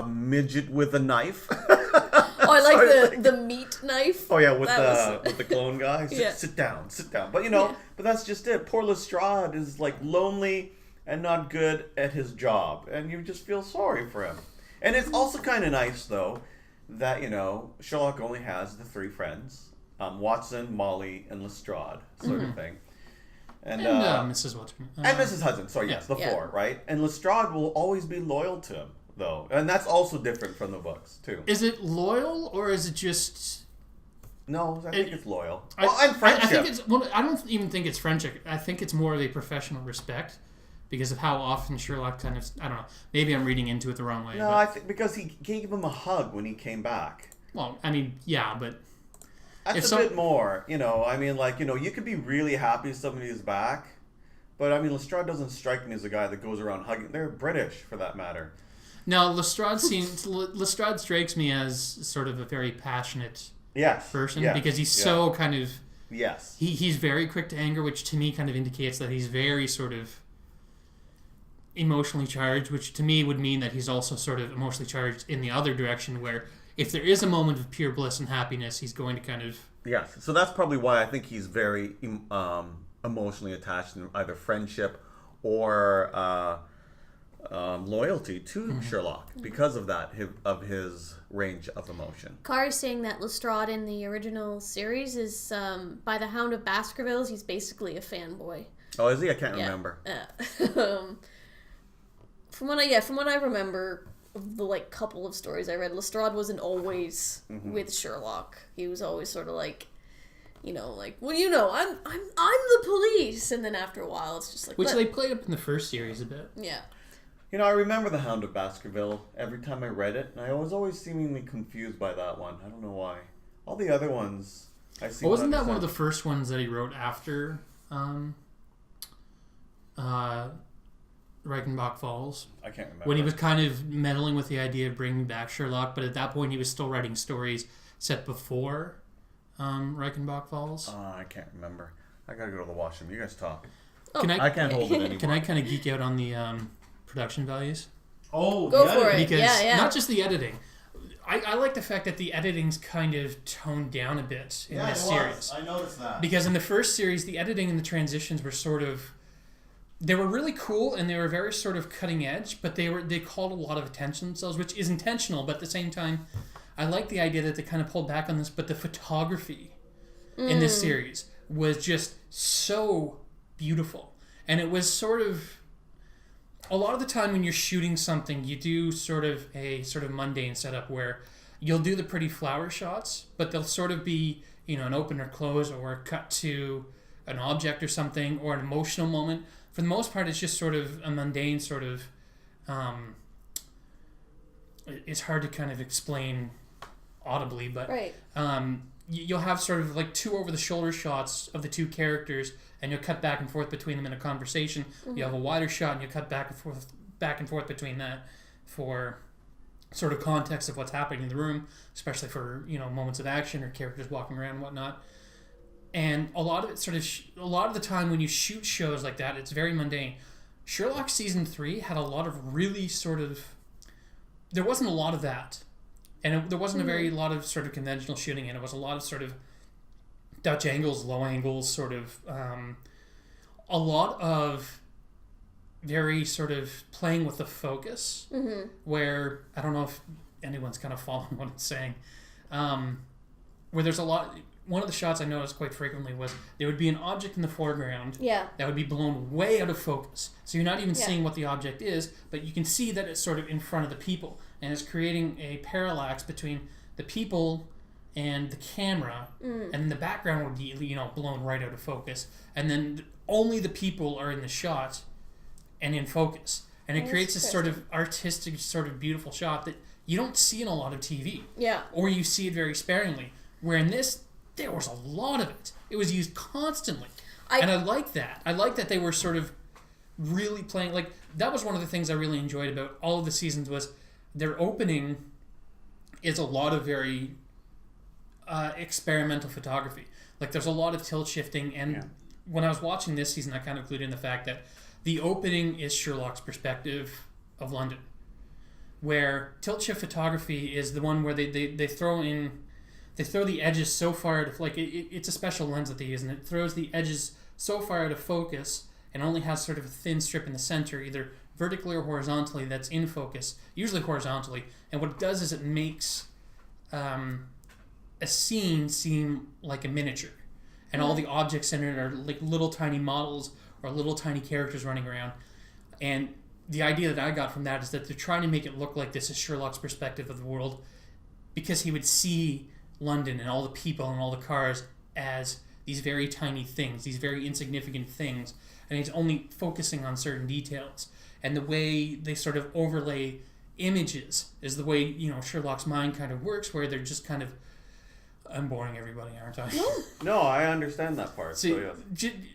midget with a knife. Oh, I like the meat knife. Oh, yeah, with the clone guy. Sit down. But, but that's just it. Poor Lestrade is, like, lonely and not good at his job, and you just feel sorry for him. And it's also kind of nice, though, that, Sherlock only has the 3 friends, Watson, Molly, and Lestrade, sort of thing. And Mrs. Watson. And Mrs. Hudson, sorry, yes, the 4, right? And Lestrade will always be loyal to him, though. And that's also different from the books, too. Is it loyal, or is it just... No, I think it's loyal. And friendship. I don't even think it's friendship. I think it's more of a professional respect. Because of how often Sherlock kind of... I don't know. Maybe I'm reading into it the wrong way. No, I think because he gave him a hug when he came back. Well, but... That's a bit more, you could be really happy somebody is back. But, Lestrade doesn't strike me as a guy that goes around hugging. They're British, for that matter. No, Lestrade strikes me as sort of a very passionate person because he's so kind of he's very quick to anger, which to me kind of indicates that he's very sort of emotionally charged, which to me would mean that he's also sort of emotionally charged in the other direction, where if there is a moment of pure bliss and happiness, he's going to kind of so that's probably why I think he's very emotionally attached in either friendship or loyalty to Sherlock because of that, of his range of emotion. Carr is saying that Lestrade in the original series is by the Hound of Baskervilles. He's basically a fanboy. Oh, is he? I can't remember. From what I remember, of the couple of stories I read, Lestrade wasn't always with Sherlock. He was always sort of like, I'm the police, and then after a while, it's just like which they played up in the first series a bit. Yeah. I remember The Hound of Baskerville every time I read it, and I was always seemingly confused by that one. I don't know why. All the other ones, I see. Wasn't that one of the first ones that he wrote after Reichenbach Falls? I can't remember. When he was kind of meddling with the idea of bringing back Sherlock, but at that point he was still writing stories set before Reichenbach Falls. I can't remember. I gotta go to the washroom. You guys talk. I can't hold it anymore. Can I kind of geek out on the production values? Oh, go for it. Because yeah. not just the editing. I like the fact that the editing's kind of toned down a bit in this series. I noticed that. Because in the first series, the editing and the transitions were sort of... They were really cool and they were very sort of cutting edge, but they called a lot of attention to themselves, which is intentional, but at the same time, I like the idea that they kind of pulled back on this, but the photography in this series was just so beautiful. And it was sort of... A lot of the time when you're shooting something, you do sort of a sort of mundane setup where you'll do the pretty flower shots, but they'll sort of be, an open or close or a cut to an object or something or an emotional moment. For the most part, it's just sort of a mundane sort of... it's hard to kind of explain audibly, but right. You'll have sort of like two over-the-shoulder shots of the two characters, and you'll cut back and forth between them in a conversation. You have a wider shot, and you cut back and forth between that for sort of context of what's happening in the room, especially for moments of action or characters walking around and whatnot. And a lot of it a lot of the time when you shoot shows like that, it's very mundane. Sherlock season 3 had a lot of really sort of... There wasn't a lot of that. And there wasn't a lot of sort of conventional shooting, and it was a lot of sort of Dutch angles, low angles, sort of a lot of very sort of playing with the focus, where I don't know if anyone's kind of following what I'm saying, where there's a lot... One of the shots I noticed quite frequently was there would be an object in the foreground that would be blown way out of focus. So you're not even seeing what the object is, but you can see that it's sort of in front of the people. And it's creating a parallax between the people and the camera. And the background would be, blown right out of focus. And then only the people are in the shot and in focus. And it creates this sort of artistic, sort of beautiful shot that you don't see in a lot of TV. Yeah. Or you see it very sparingly. Where in this... There was a lot of it. It was used constantly. And I like that. I like that they were sort of really playing... that was one of the things I really enjoyed about all of the seasons was their opening is a lot of very experimental photography. There's a lot of tilt shifting. And when I was watching this season, I kind of clued in the fact that the opening is Sherlock's perspective of London. Where tilt shift photography is the one where they throw in... They throw the edges so far out of... it's a special lens that they use, and it throws the edges so far out of focus and only has sort of a thin strip in the center, either vertically or horizontally, that's in focus, usually horizontally. And what it does is it makes a scene seem like a miniature. And all the objects in it are like little tiny models or little tiny characters running around. And the idea that I got from that is that they're trying to make it look like this is Sherlock's perspective of the world, because he would see London and all the people and all the cars as these very tiny things, these very insignificant things, and he's only focusing on certain details. And the way they sort of overlay images is the way, Sherlock's mind kind of works, where they're just kind of... I'm boring everybody, aren't I? No, I understand that part. So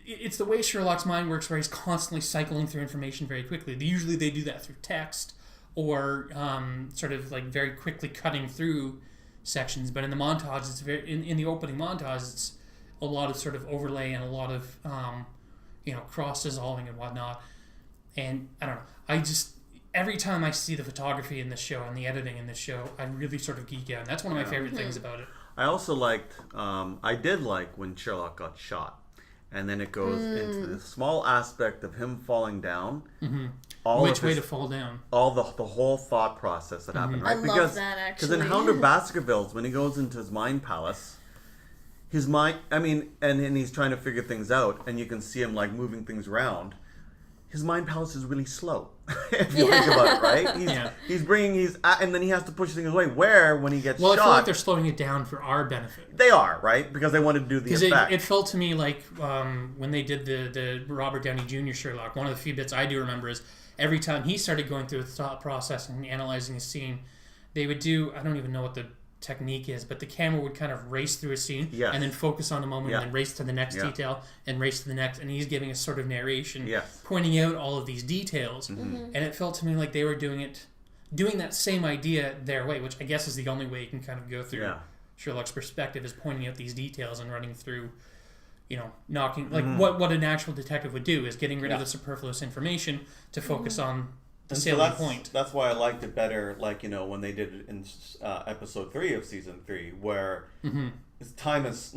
it's the way Sherlock's mind works, where he's constantly cycling through information very quickly. Usually they do that through text or sort of like very quickly cutting through sections. But in the montage, it's in the opening montage, it's a lot of sort of overlay and a lot of cross dissolving and whatnot. And I don't know, I just every time I see the photography in this show and the editing in this show, I really sort of geek out. And that's one of my favorite things about it. I also liked, I did like when Sherlock got shot. And then it goes into this small aspect of him falling down. Mm-hmm. Which way to fall down. All the whole thought process that happened, right? I love that, actually. Because in Hound of Baskervilles, when he goes into his mind palace, his mind, and he's trying to figure things out, and you can see him like moving things around. His mind palace is really slow, if you think about it, right? And then he has to push things away. Where, when he gets shot... Well, I feel like they're slowing it down for our benefit. They are, right? Because they wanted to do the effect. It felt to me like when they did the Robert Downey Jr. Sherlock, one of the few bits I do remember is every time he started going through the thought process and analyzing a scene, they would do, I don't even know what the technique is, but the camera would kind of race through a scene and then focus on a moment and then race to the next detail and race to the next, and he's giving a sort of narration pointing out all of these details. And it felt to me like they were doing that same idea their way, which I guess is the only way you can kind of go through Sherlock's perspective, is pointing out these details and running through, knocking, like what an actual detective would do, is getting rid of the superfluous information to focus on the salient point. That's why I liked it better, like, when they did it in episode 3 of season 3, where his time is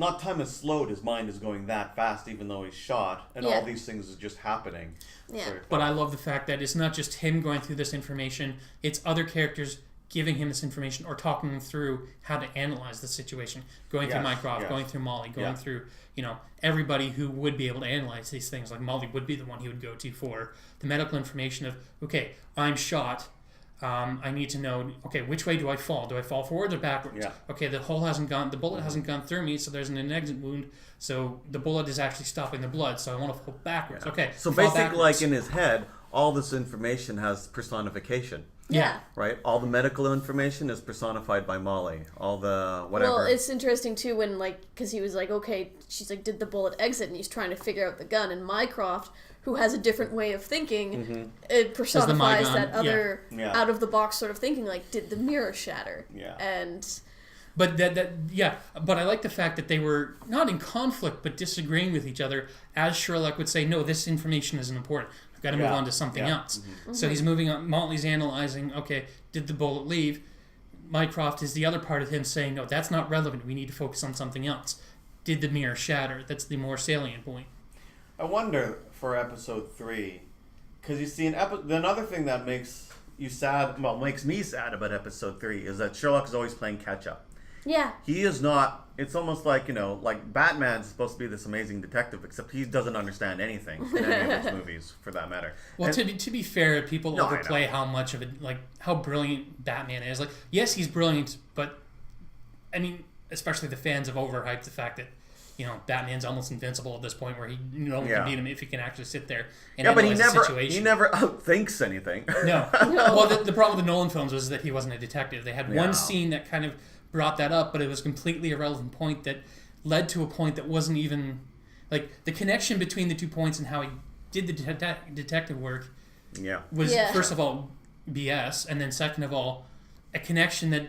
slowed, his mind is going that fast, even though he's shot, and all these things are just happening. Yeah. But I love the fact that it's not just him going through this information, it's other characters giving him this information or talking him through how to analyze the situation. Going through Mycroft, going through Molly, going through, everybody who would be able to analyze these things. Like Molly would be the one he would go to for the medical information of, okay, I'm shot. I need to know, okay, which way do I fall? Do I fall forwards or backwards? Yeah. Okay, the bullet hasn't gone through me, so there's an exit wound. So the bullet is actually stopping the blood, so I want to fall backwards. Okay. So basically, like in his head, all this information has personification. Yeah. Right? All the medical information is personified by Molly. All the whatever. Well, it's interesting too when, because he was like, okay, she's like, did the bullet exit? And he's trying to figure out the gun. And Mycroft, who has a different way of thinking, it personifies that other out-of-the-box sort of thinking, like, did the mirror shatter? Yeah. And... But but I like the fact that they were not in conflict, but disagreeing with each other, as Sherlock would say, no, this information isn't important. Got to move on to something else. So he's moving on. Molly's analyzing, okay, did the bullet leave? Mycroft is the other part of him saying, no, that's not relevant. We need to focus on something else. Did the mirror shatter? That's the more salient point. I wonder for episode 3, because you see, another thing that makes you sad, makes me sad about episode 3 is that Sherlock is always playing catch up. Yeah. He is not, it's almost like, like Batman's supposed to be this amazing detective, except he doesn't understand anything in any of his movies, for that matter. Well, to be fair, people overplay how much of it, like, how brilliant Batman is. Like, yes, he's brilliant, but, especially the fans have overhyped the fact that, Batman's almost invincible at this point, where no one can beat him if he can actually sit there and analyze the situation. He never outthinks anything. No. Well, the problem with the Nolan films was that he wasn't a detective. They had one scene that kind of brought that up, but it was a completely irrelevant point that led to a point that wasn't even, like, the connection between the 2 points and how he did the detective work was, first of all, BS, and then second of all, a connection that,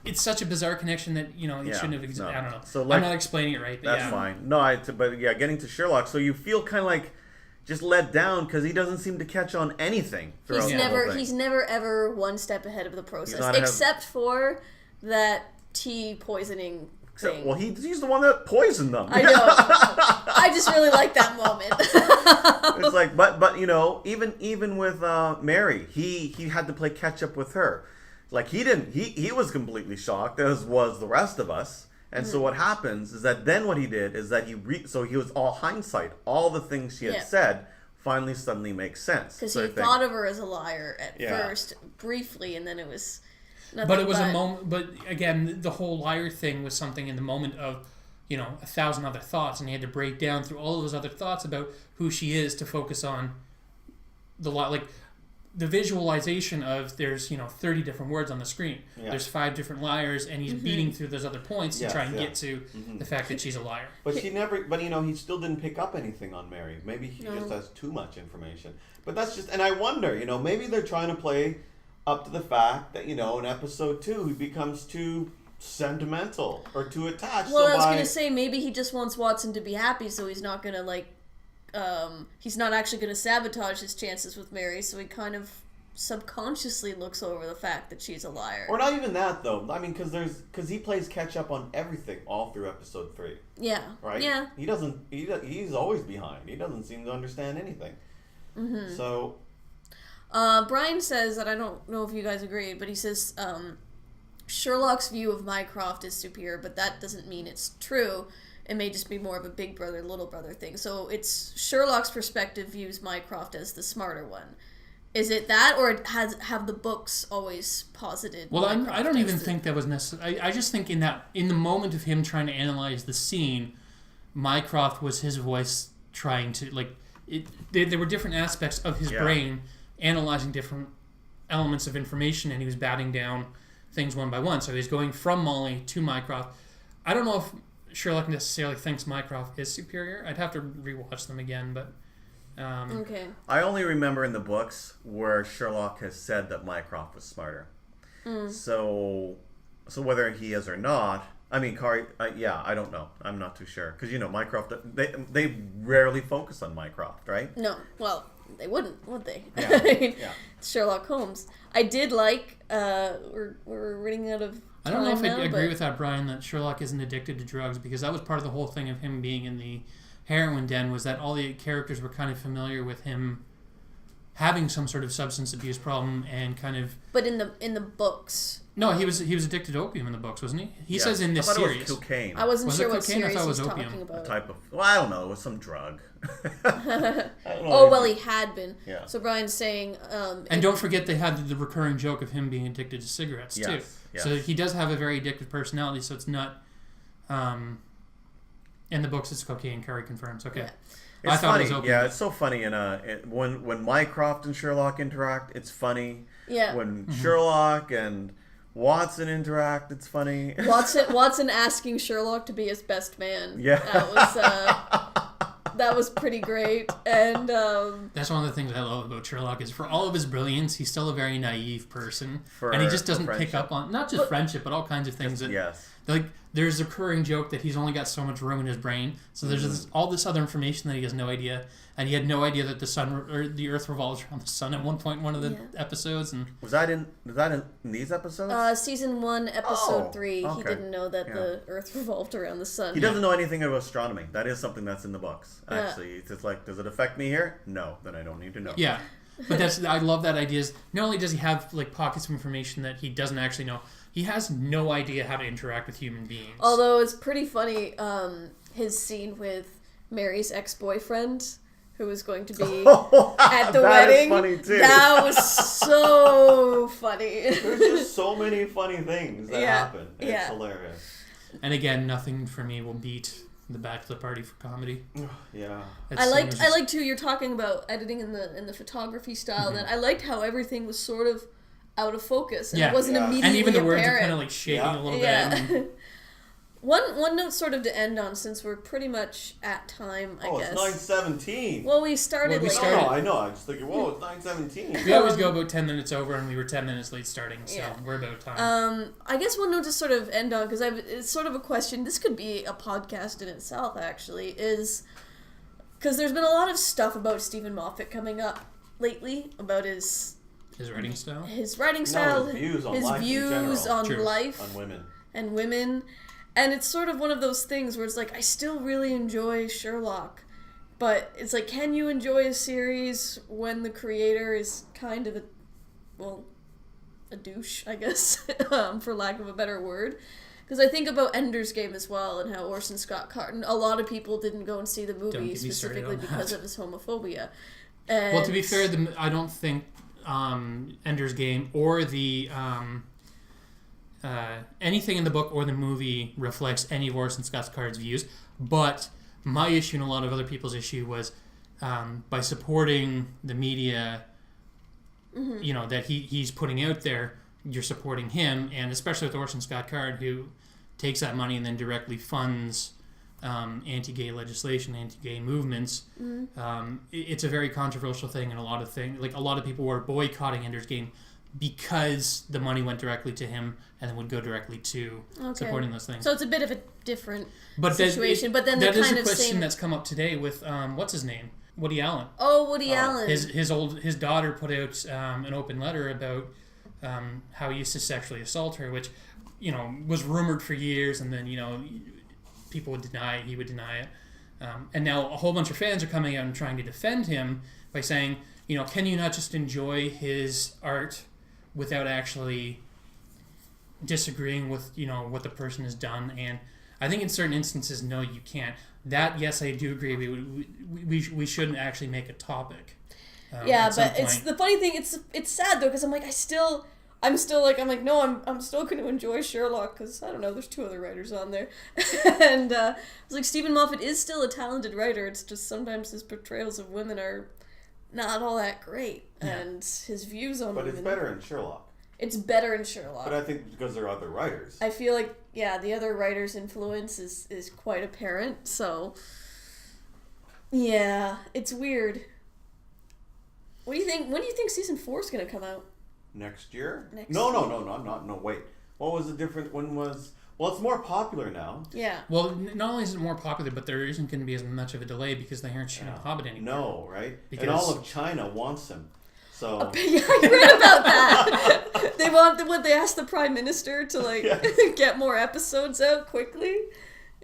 it's such a bizarre connection that, it shouldn't have existed. I don't know. So, I'm not explaining it right, but that's fine. No, getting to Sherlock, so you feel kind of like just let down because he doesn't seem to catch on anything. He's never ever one step ahead of the process, except for that tea poisoning thing. Well, he's the one that poisoned them. I know. I just really like that moment. It's like, but even with Mary, he had to play catch up with her. Like, he was completely shocked, as was the rest of us. And so what happens is that then what he did is that he was all hindsight. All the things she had said finally suddenly makes sense. Because he thought of her as a liar at first, briefly, and then it was nothing. But it was a moment. But again, the whole liar thing was something in the moment of, 1,000 other thoughts, and he had to break down through all of those other thoughts about who she is to focus on the like. the visualization of there's 30 different words on the screen. Yeah. There's 5 different liars, and he's beating through those other points to try and get to the fact that she's a liar. But he still didn't pick up anything on Mary. Maybe he just has too much information. But that's just, and I wonder, maybe they're trying to play up to the fact that, in episode 2, he becomes too sentimental or too attached. Well, I was going to say, maybe he just wants Watson to be happy, so he's not going to, he's not actually going to sabotage his chances with Mary, so he kind of subconsciously looks over the fact that she's a liar. Or not even that, though. I mean, because he plays catch up on everything all through episode 3. Yeah. Right? Yeah. He's always behind. He doesn't seem to understand anything. Mm-hmm. So... Brian says, and I don't know if you guys agree, but he says Sherlock's view of Mycroft is superior, but that doesn't mean it's true. It may just be more of a big brother, little brother thing. So it's Sherlock's perspective views Mycroft as the smarter one. Is it that, or have the books always posited? Well, I don't even think that was necessary. I just think in the moment of him trying to analyze the scene, Mycroft was his voice trying to there were different aspects of his brain analyzing different elements of information, and he was batting down things one by one. So he's going from Molly to Mycroft. I don't know if Sherlock necessarily thinks Mycroft is superior. I'd have to rewatch them again, but... okay. I only remember in the books where Sherlock has said that Mycroft was smarter. So whether he is or not, I mean, I don't know. I'm not too sure. Because, Mycroft, they rarely focus on Mycroft, right? No. Well, they wouldn't, would they? Yeah. I mean, Sherlock Holmes. I did like, we're running out of time. I don't know if I agree but... with that, Brian, that Sherlock isn't addicted to drugs, because that was part of the whole thing of him being in the heroin den, was that all the characters were kind of familiar with him having some sort of substance abuse problem and kind of... But in the books... No, he was addicted to opium in the books, wasn't he? He says in this series... I thought it was cocaine. I wasn't sure what cocaine? series I thought it he's was talking opium. about. A type of... Well, I don't know. It was some drug. He had been. Yeah. So Brian's saying... and don't forget they had the recurring joke of him being addicted to cigarettes, too. Yes. So he does have a very addictive personality, so it's not... in the books, it's cocaine. Carrie confirms. Okay. Yeah. It's I thought funny. it was opium. Yeah, it's so funny. When Mycroft and Sherlock interact, it's funny. Yeah. When Sherlock and Watson interact, it's funny. Watson asking Sherlock to be his best man. Yeah. That was pretty great. And that's one of the things I love about Sherlock is for all of his brilliance, he's still a very naive person, and he just doesn't pick up on not just friendship, but all kinds of things. There's a recurring joke that he's only got so much room in his brain, so there's all this other information that he has no idea, and he had no idea that the Earth revolves around the sun at one point in one of the episodes. And was that in these episodes? Season 1, episode 3. Okay. He didn't know that the Earth revolved around the sun. He doesn't know anything about astronomy. That is something that's in the books. Actually, it's just like, does it affect me here? No, then I don't need to know. Yeah, but I love that idea. Not only does he have pockets of information that he doesn't actually know, he has no idea how to interact with human beings. Although it's pretty funny, his scene with Mary's ex-boyfriend, who was going to be at the wedding. That is funny too. That was so funny. There's just so many funny things that happen. It's hilarious. And again, nothing for me will beat the Bachelor Party for comedy. Yeah. I liked too. You're talking about editing in the photography style. That I liked how everything was sort of out of focus, and it wasn't immediately and even the words are apparent. kind of shaking a little bit. One note sort of to end on, since we're pretty much at time, I guess. It's 9:17. Well, we started late. Oh, I know. I was thinking, whoa, it's 9:17. We always go about 10 minutes over, and we were 10 minutes late starting, so we're about time. I guess one note to sort of end on, because it's sort of a question. This could be a podcast in itself, actually, is because there's been a lot of stuff about Stephen Moffat coming up lately about his writing style, his views on life, on women, and women. And it's sort of one of those things where it's like, I still really enjoy Sherlock, but it's like, can you enjoy a series when the creator is kind of a douche, I guess, for lack of a better word? Because I think about Ender's Game as well, and how Orson Scott Card, a lot of people didn't go and see the movie specifically because of his homophobia. And well, to be fair, I don't think Ender's Game or the... anything in the book or the movie reflects any of Orson Scott Card's views, but my issue and a lot of other people's issue was by supporting the media you know, that he's putting out there, you're supporting him, and especially with Orson Scott Card, who takes that money and then directly funds anti-gay legislation, anti-gay movements. It's a very controversial thing, and a lot of people were boycotting Ender's Game because the money went directly to him and then would go directly to supporting those things. So it's a bit of a different situation. But then that the is kind a of question same... that's come up today with what's his name, Woody Allen. Oh, Woody Allen. His daughter put out an open letter about how he used to sexually assault her, which, you know, was rumored for years, and then, you know, people would deny it, he would deny it. And now a whole bunch of fans are coming out and trying to defend him by saying, you know, can you not just enjoy his art without actually disagreeing with, you know, what the person has done? And I think in certain instances, no, you can't. That, yes, I do agree. We shouldn't actually make a topic. Yeah, but it's the funny thing. It's sad though, because I'm like, I'm still like, no, I'm still going to enjoy Sherlock, because I don't know, there's 2 other writers on there, and it's like Stephen Moffat is still a talented writer. It's just sometimes his portrayals of women are not all that great, and his views on women. But it's better in Sherlock. It's better in Sherlock. But I think because there are other writers. I feel like, yeah, the other writer's influence is quite apparent, so yeah, it's weird. What do you think? When do you think season 4 is going to come out? Next year? Next No, year. wait. What was the difference? Well, it's more popular now. Yeah. Well, not only is it more popular, but there isn't going to be as much of a delay because they aren't shooting Hobbit anymore. No, right? Because... And all of China wants him. So Yeah, I read about that. They asked the Prime Minister to get more episodes out quickly.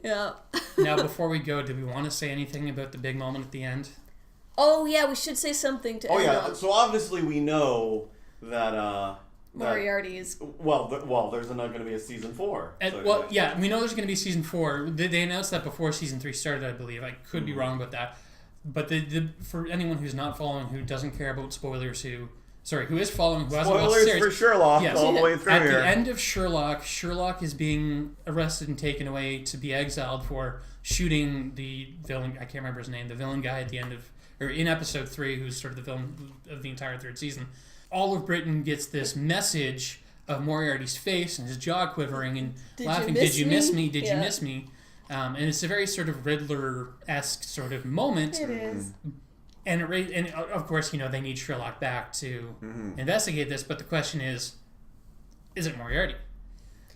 Yeah. Now, before we go, do we want to say anything about the big moment at the end? Oh yeah, we should say something to. Oh yeah. on. So obviously we know that Moriarty is. Well, there's not going to be a season 4. So, yeah, we know there's going to be season 4. They announced that before season 3 started, I believe. I could be wrong about that. But for anyone who's not following, who doesn't care about spoilers, who is following, who hasn't watched the series. Spoilers for Sherlock all the way through At here. the end of Sherlock is being arrested and taken away to be exiled for shooting the villain. I can't remember his name. The villain guy at the end of, or in episode 3, who's sort of the villain of the entire 3rd season. All of Britain gets this message of Moriarty's face and his jaw quivering and laughing. Did you miss me? Did you miss me? And it's a very sort of Riddler-esque sort of moment. It is. And of course, you know, they need Sherlock back to investigate this. But the question is it Moriarty?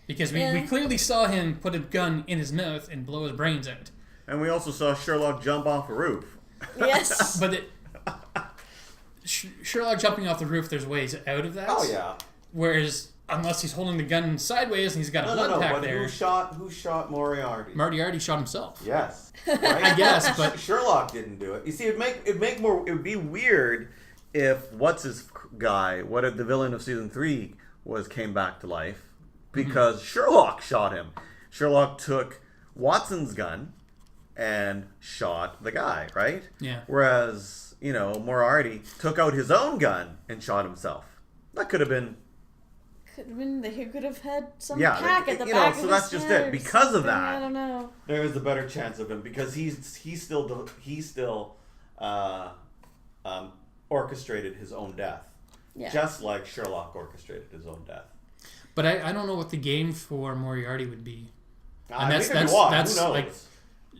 Because we clearly saw him put a gun in his mouth and blow his brains out. And we also saw Sherlock jump off a roof. Yes. But Sherlock jumping off the roof, there's ways out of that. Oh yeah. Whereas unless he's holding the gun sideways and he's got a blood pack there. Who shot Moriarty? Moriarty shot himself. Yes. Right? I guess, but Sherlock didn't do it. You see, it would be weird if the villain of season 3 came back to life because Sherlock shot him. Sherlock took Watson's gun and shot the guy, right? Yeah. Whereas, you know, Moriarty took out his own gun and shot himself. That could have been. He could have had some pack at the back of his head. So that's just it. Because of that, I don't know. There is a better chance of him because he still orchestrated his own death, just like Sherlock orchestrated his own death. But I don't know what the game for Moriarty would be. And that's who knows? Like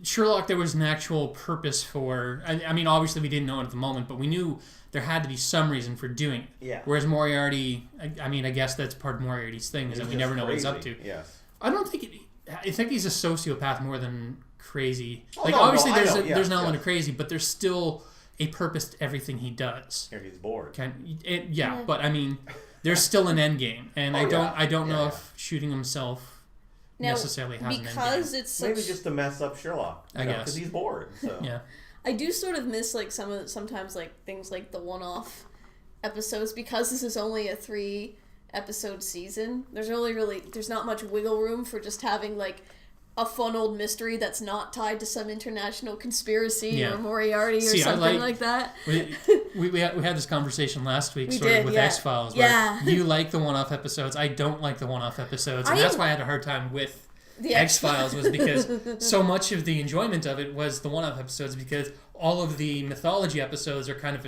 Sherlock. There was an actual purpose for. I mean, obviously we didn't know it at the moment, but we knew there had to be some reason for doing it. Yeah. Whereas Moriarty, I mean, I guess that's part of Moriarty's thing is that we never know what he's up to. Yes. I don't think I think he's a sociopath more than crazy. Obviously there's an element of crazy, but there's still a purpose to everything he does. Here he's bored. But I mean, there's still an end game, and I don't know if shooting himself necessarily has an end game. Because it's such... Maybe just to mess up Sherlock. I guess because he's bored. So. Yeah. I do sort of miss like sometimes like things like the one-off episodes because this is only a 3-episode season. There's not much wiggle room for just having like a fun old mystery that's not tied to some international conspiracy or Moriarty or something like that. We had this conversation last week with X-Files where you like the one-off episodes. I don't like the one-off episodes, and that's why I had a hard time with the X-Files was because so much of the enjoyment of it was the one-off episodes because all of the mythology episodes are kind of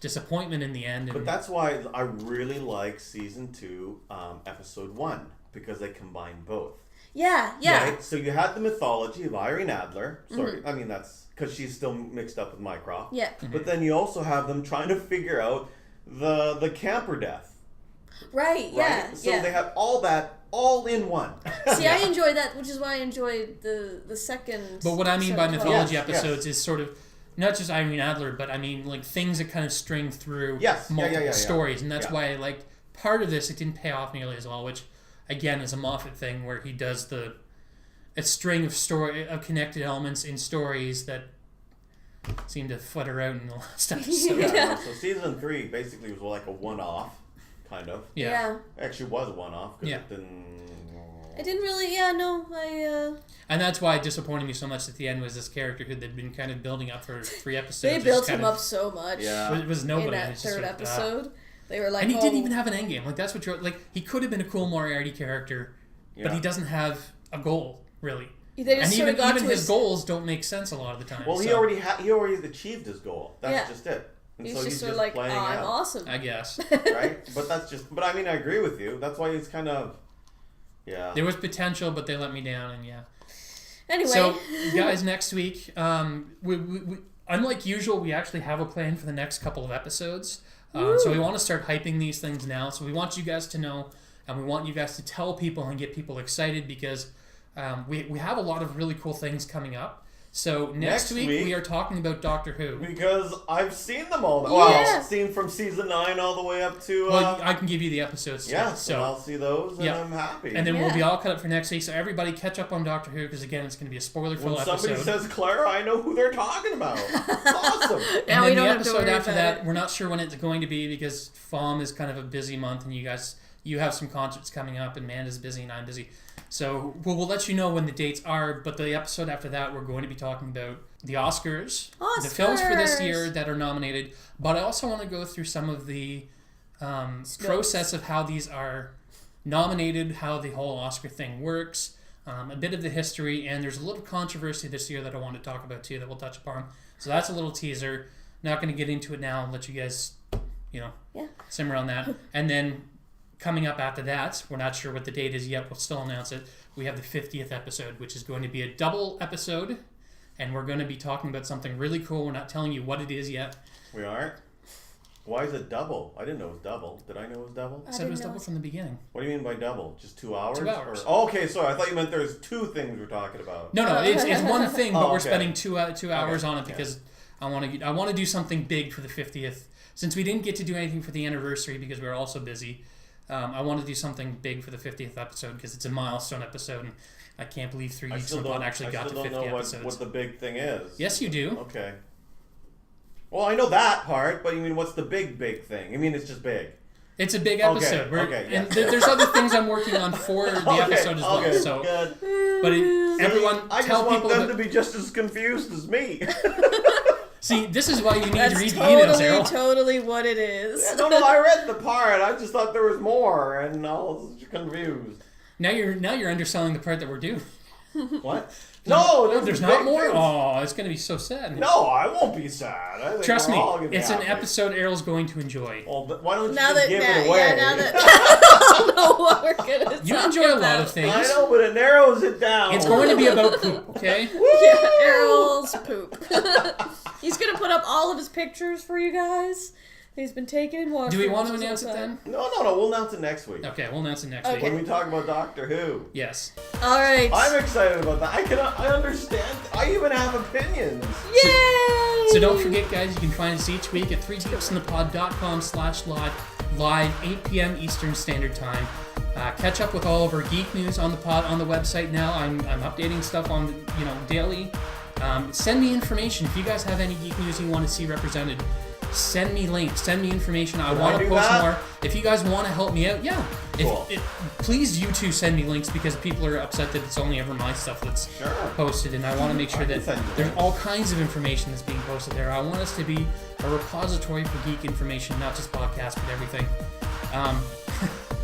disappointment in the end. And But that's why I really like season 2, episode 1, because they combine both. Yeah. Right? So you had the mythology of Irene Adler. Sorry, I mean that's because she's still mixed up with Mycroft. Yeah. But then you also have them trying to figure out the camper death. Right. Yeah. So they have all that all in one. See, I enjoy that, which is why I enjoyed the second. But what I mean by mythology Yes, episodes is sort of not just Irene Adler, but I mean like things that kind of string through multiple stories, and that's why I liked part of this. It didn't pay off nearly as well, which again is a Moffat thing where he does a string of connected elements in stories that seem to flutter out in the last episode. So season 3 basically was like a one-off, kind of. Yeah. Actually was a one-off because it didn't... I didn't really, And that's why it disappointed me so much at the end was this character who they'd been kind of building up for 3 episodes. They built him up so much. Yeah. It was nobody. In that third episode. They were like, and he didn't even have an endgame. Like that's what you're like. He could have been a cool Moriarty character, but he doesn't have a goal really. And even his goals don't make sense a lot of the time. Well, he already achieved his goal. That's just it. And he's so just sort of like, I'm awesome. I guess. Right? But I mean, I agree with you. That's why he's kind of, There was potential, but they let me down, and Anyway. So, guys, next week, we unlike usual, we actually have a plan for the next couple of episodes. So we want to start hyping these things now. So we want you guys to know, and we want you guys to tell people and get people excited because we have a lot of really cool things coming up. So next week we are talking about Doctor Who. Because I've seen them all. Well, I've seen from season 9 all the way up to... well, I can give you the episodes. Yeah, so I'll see those and I'm happy. And then we'll be all cut up for next week. So everybody catch up on Doctor Who because, again, it's going to be a spoiler-filled episode. When somebody says Clara, I know who they're talking about. Awesome. And then the episode after that, we're not sure when it's going to be because FOM is kind of a busy month and you have some concerts coming up and Amanda's busy and I'm busy. So we'll let you know when the dates are, but the episode after that, we're going to be talking about the Oscars. The films for this year that are nominated, but I also want to go through some of the process of how these are nominated, how the whole Oscar thing works, a bit of the history, and there's a little controversy this year that I want to talk about too that we'll touch upon. So that's a little teaser. Not going to get into it now and let you guys, simmer on that. And then coming up after that, we're not sure what the date is yet. We'll still announce it. We have the 50th episode, which is going to be a double episode, and we're going to be talking about something really cool. We're not telling you what it is yet. We aren't? Why is it double? I didn't know it was double. Did I know it was double? I said it was double from the beginning. What do you mean by double? Just 2 hours? 2 hours. Okay, sorry. I thought you meant there's 2 things we're talking about. No, it's one thing, but we're spending 2 hours on it because I want to do something big for the 50th. Since we didn't get to do anything for the anniversary because we were all so busy, I want to do something big for the 50th episode because it's a milestone episode, and I can't believe 3 Geeks in a Pod actually got to 50 episodes. I still don't know what the big thing is. Yes, you do. Okay. Well, I know that part, but you mean what's the big thing? I mean it's just big. It's a big episode. And there's other things I'm working on for the episode as well. So, good. But everyone, I just want them to be just as confused as me. See, this is why you need to read the emails, Errol. That's totally what it is. No, I read the part. I just thought there was more, and I was confused. Now you're underselling the part that we're doing. What? No, there's not more. Oh, it's going to be so sad. No, I won't be sad. I think trust me, it's happy. an episode Errol's going to enjoy. Well, but why don't you just give it away? Yeah, now that I don't know what we're going to You enjoy a lot of things. I know, but it narrows it down. It's going to be about poop, okay? Yeah, Errol's poop. He's going to put up all of his pictures for you guys. He's been taking in water. Do we want to announce it then? No. We'll announce it next week. Okay, we'll announce it next week. When we talk about Doctor Who. Yes. All right. I'm excited about that. I understand. I even have opinions. Yay! So don't forget, guys, you can find us each week at 3geeksinthepod.com/live, 8 p.m. Eastern Standard Time. Catch up with all of our geek news on the website now. I'm updating stuff on daily. Send me information if you guys have any geek news you want to see represented. Send me links. Send me information. I want to post more. If you guys want to help me out, yeah. Cool. Please, you two send me links because people are upset that it's only ever my stuff that's posted, and I want to make sure that there's all kinds of information that's being posted there. I want us to be a repository for geek information, not just podcasts, but everything.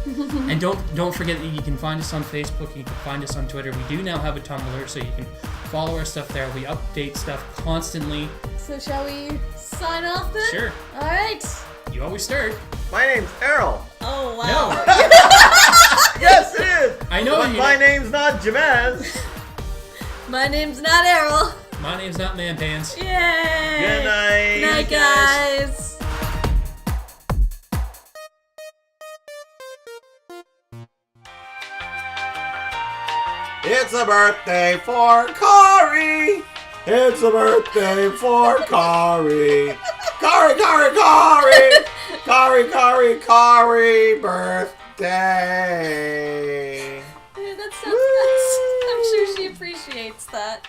And don't forget that you can find us on Facebook, you can find us on Twitter. We do now have a Tumblr, so you can follow our stuff there. We update stuff constantly. So shall we sign off then? Sure. Alright. You always start. My name's Errol. Oh, wow. No. Yes, it is. I know But you. my name's not Ja-Mez. My name's not Errol. My name's not Man Pants. Yay! Good night. Good night, guys. It's a birthday for Kari. It's a birthday for Kari. Kari. Kari birthday. That sounds nice. I'm sure she appreciates that.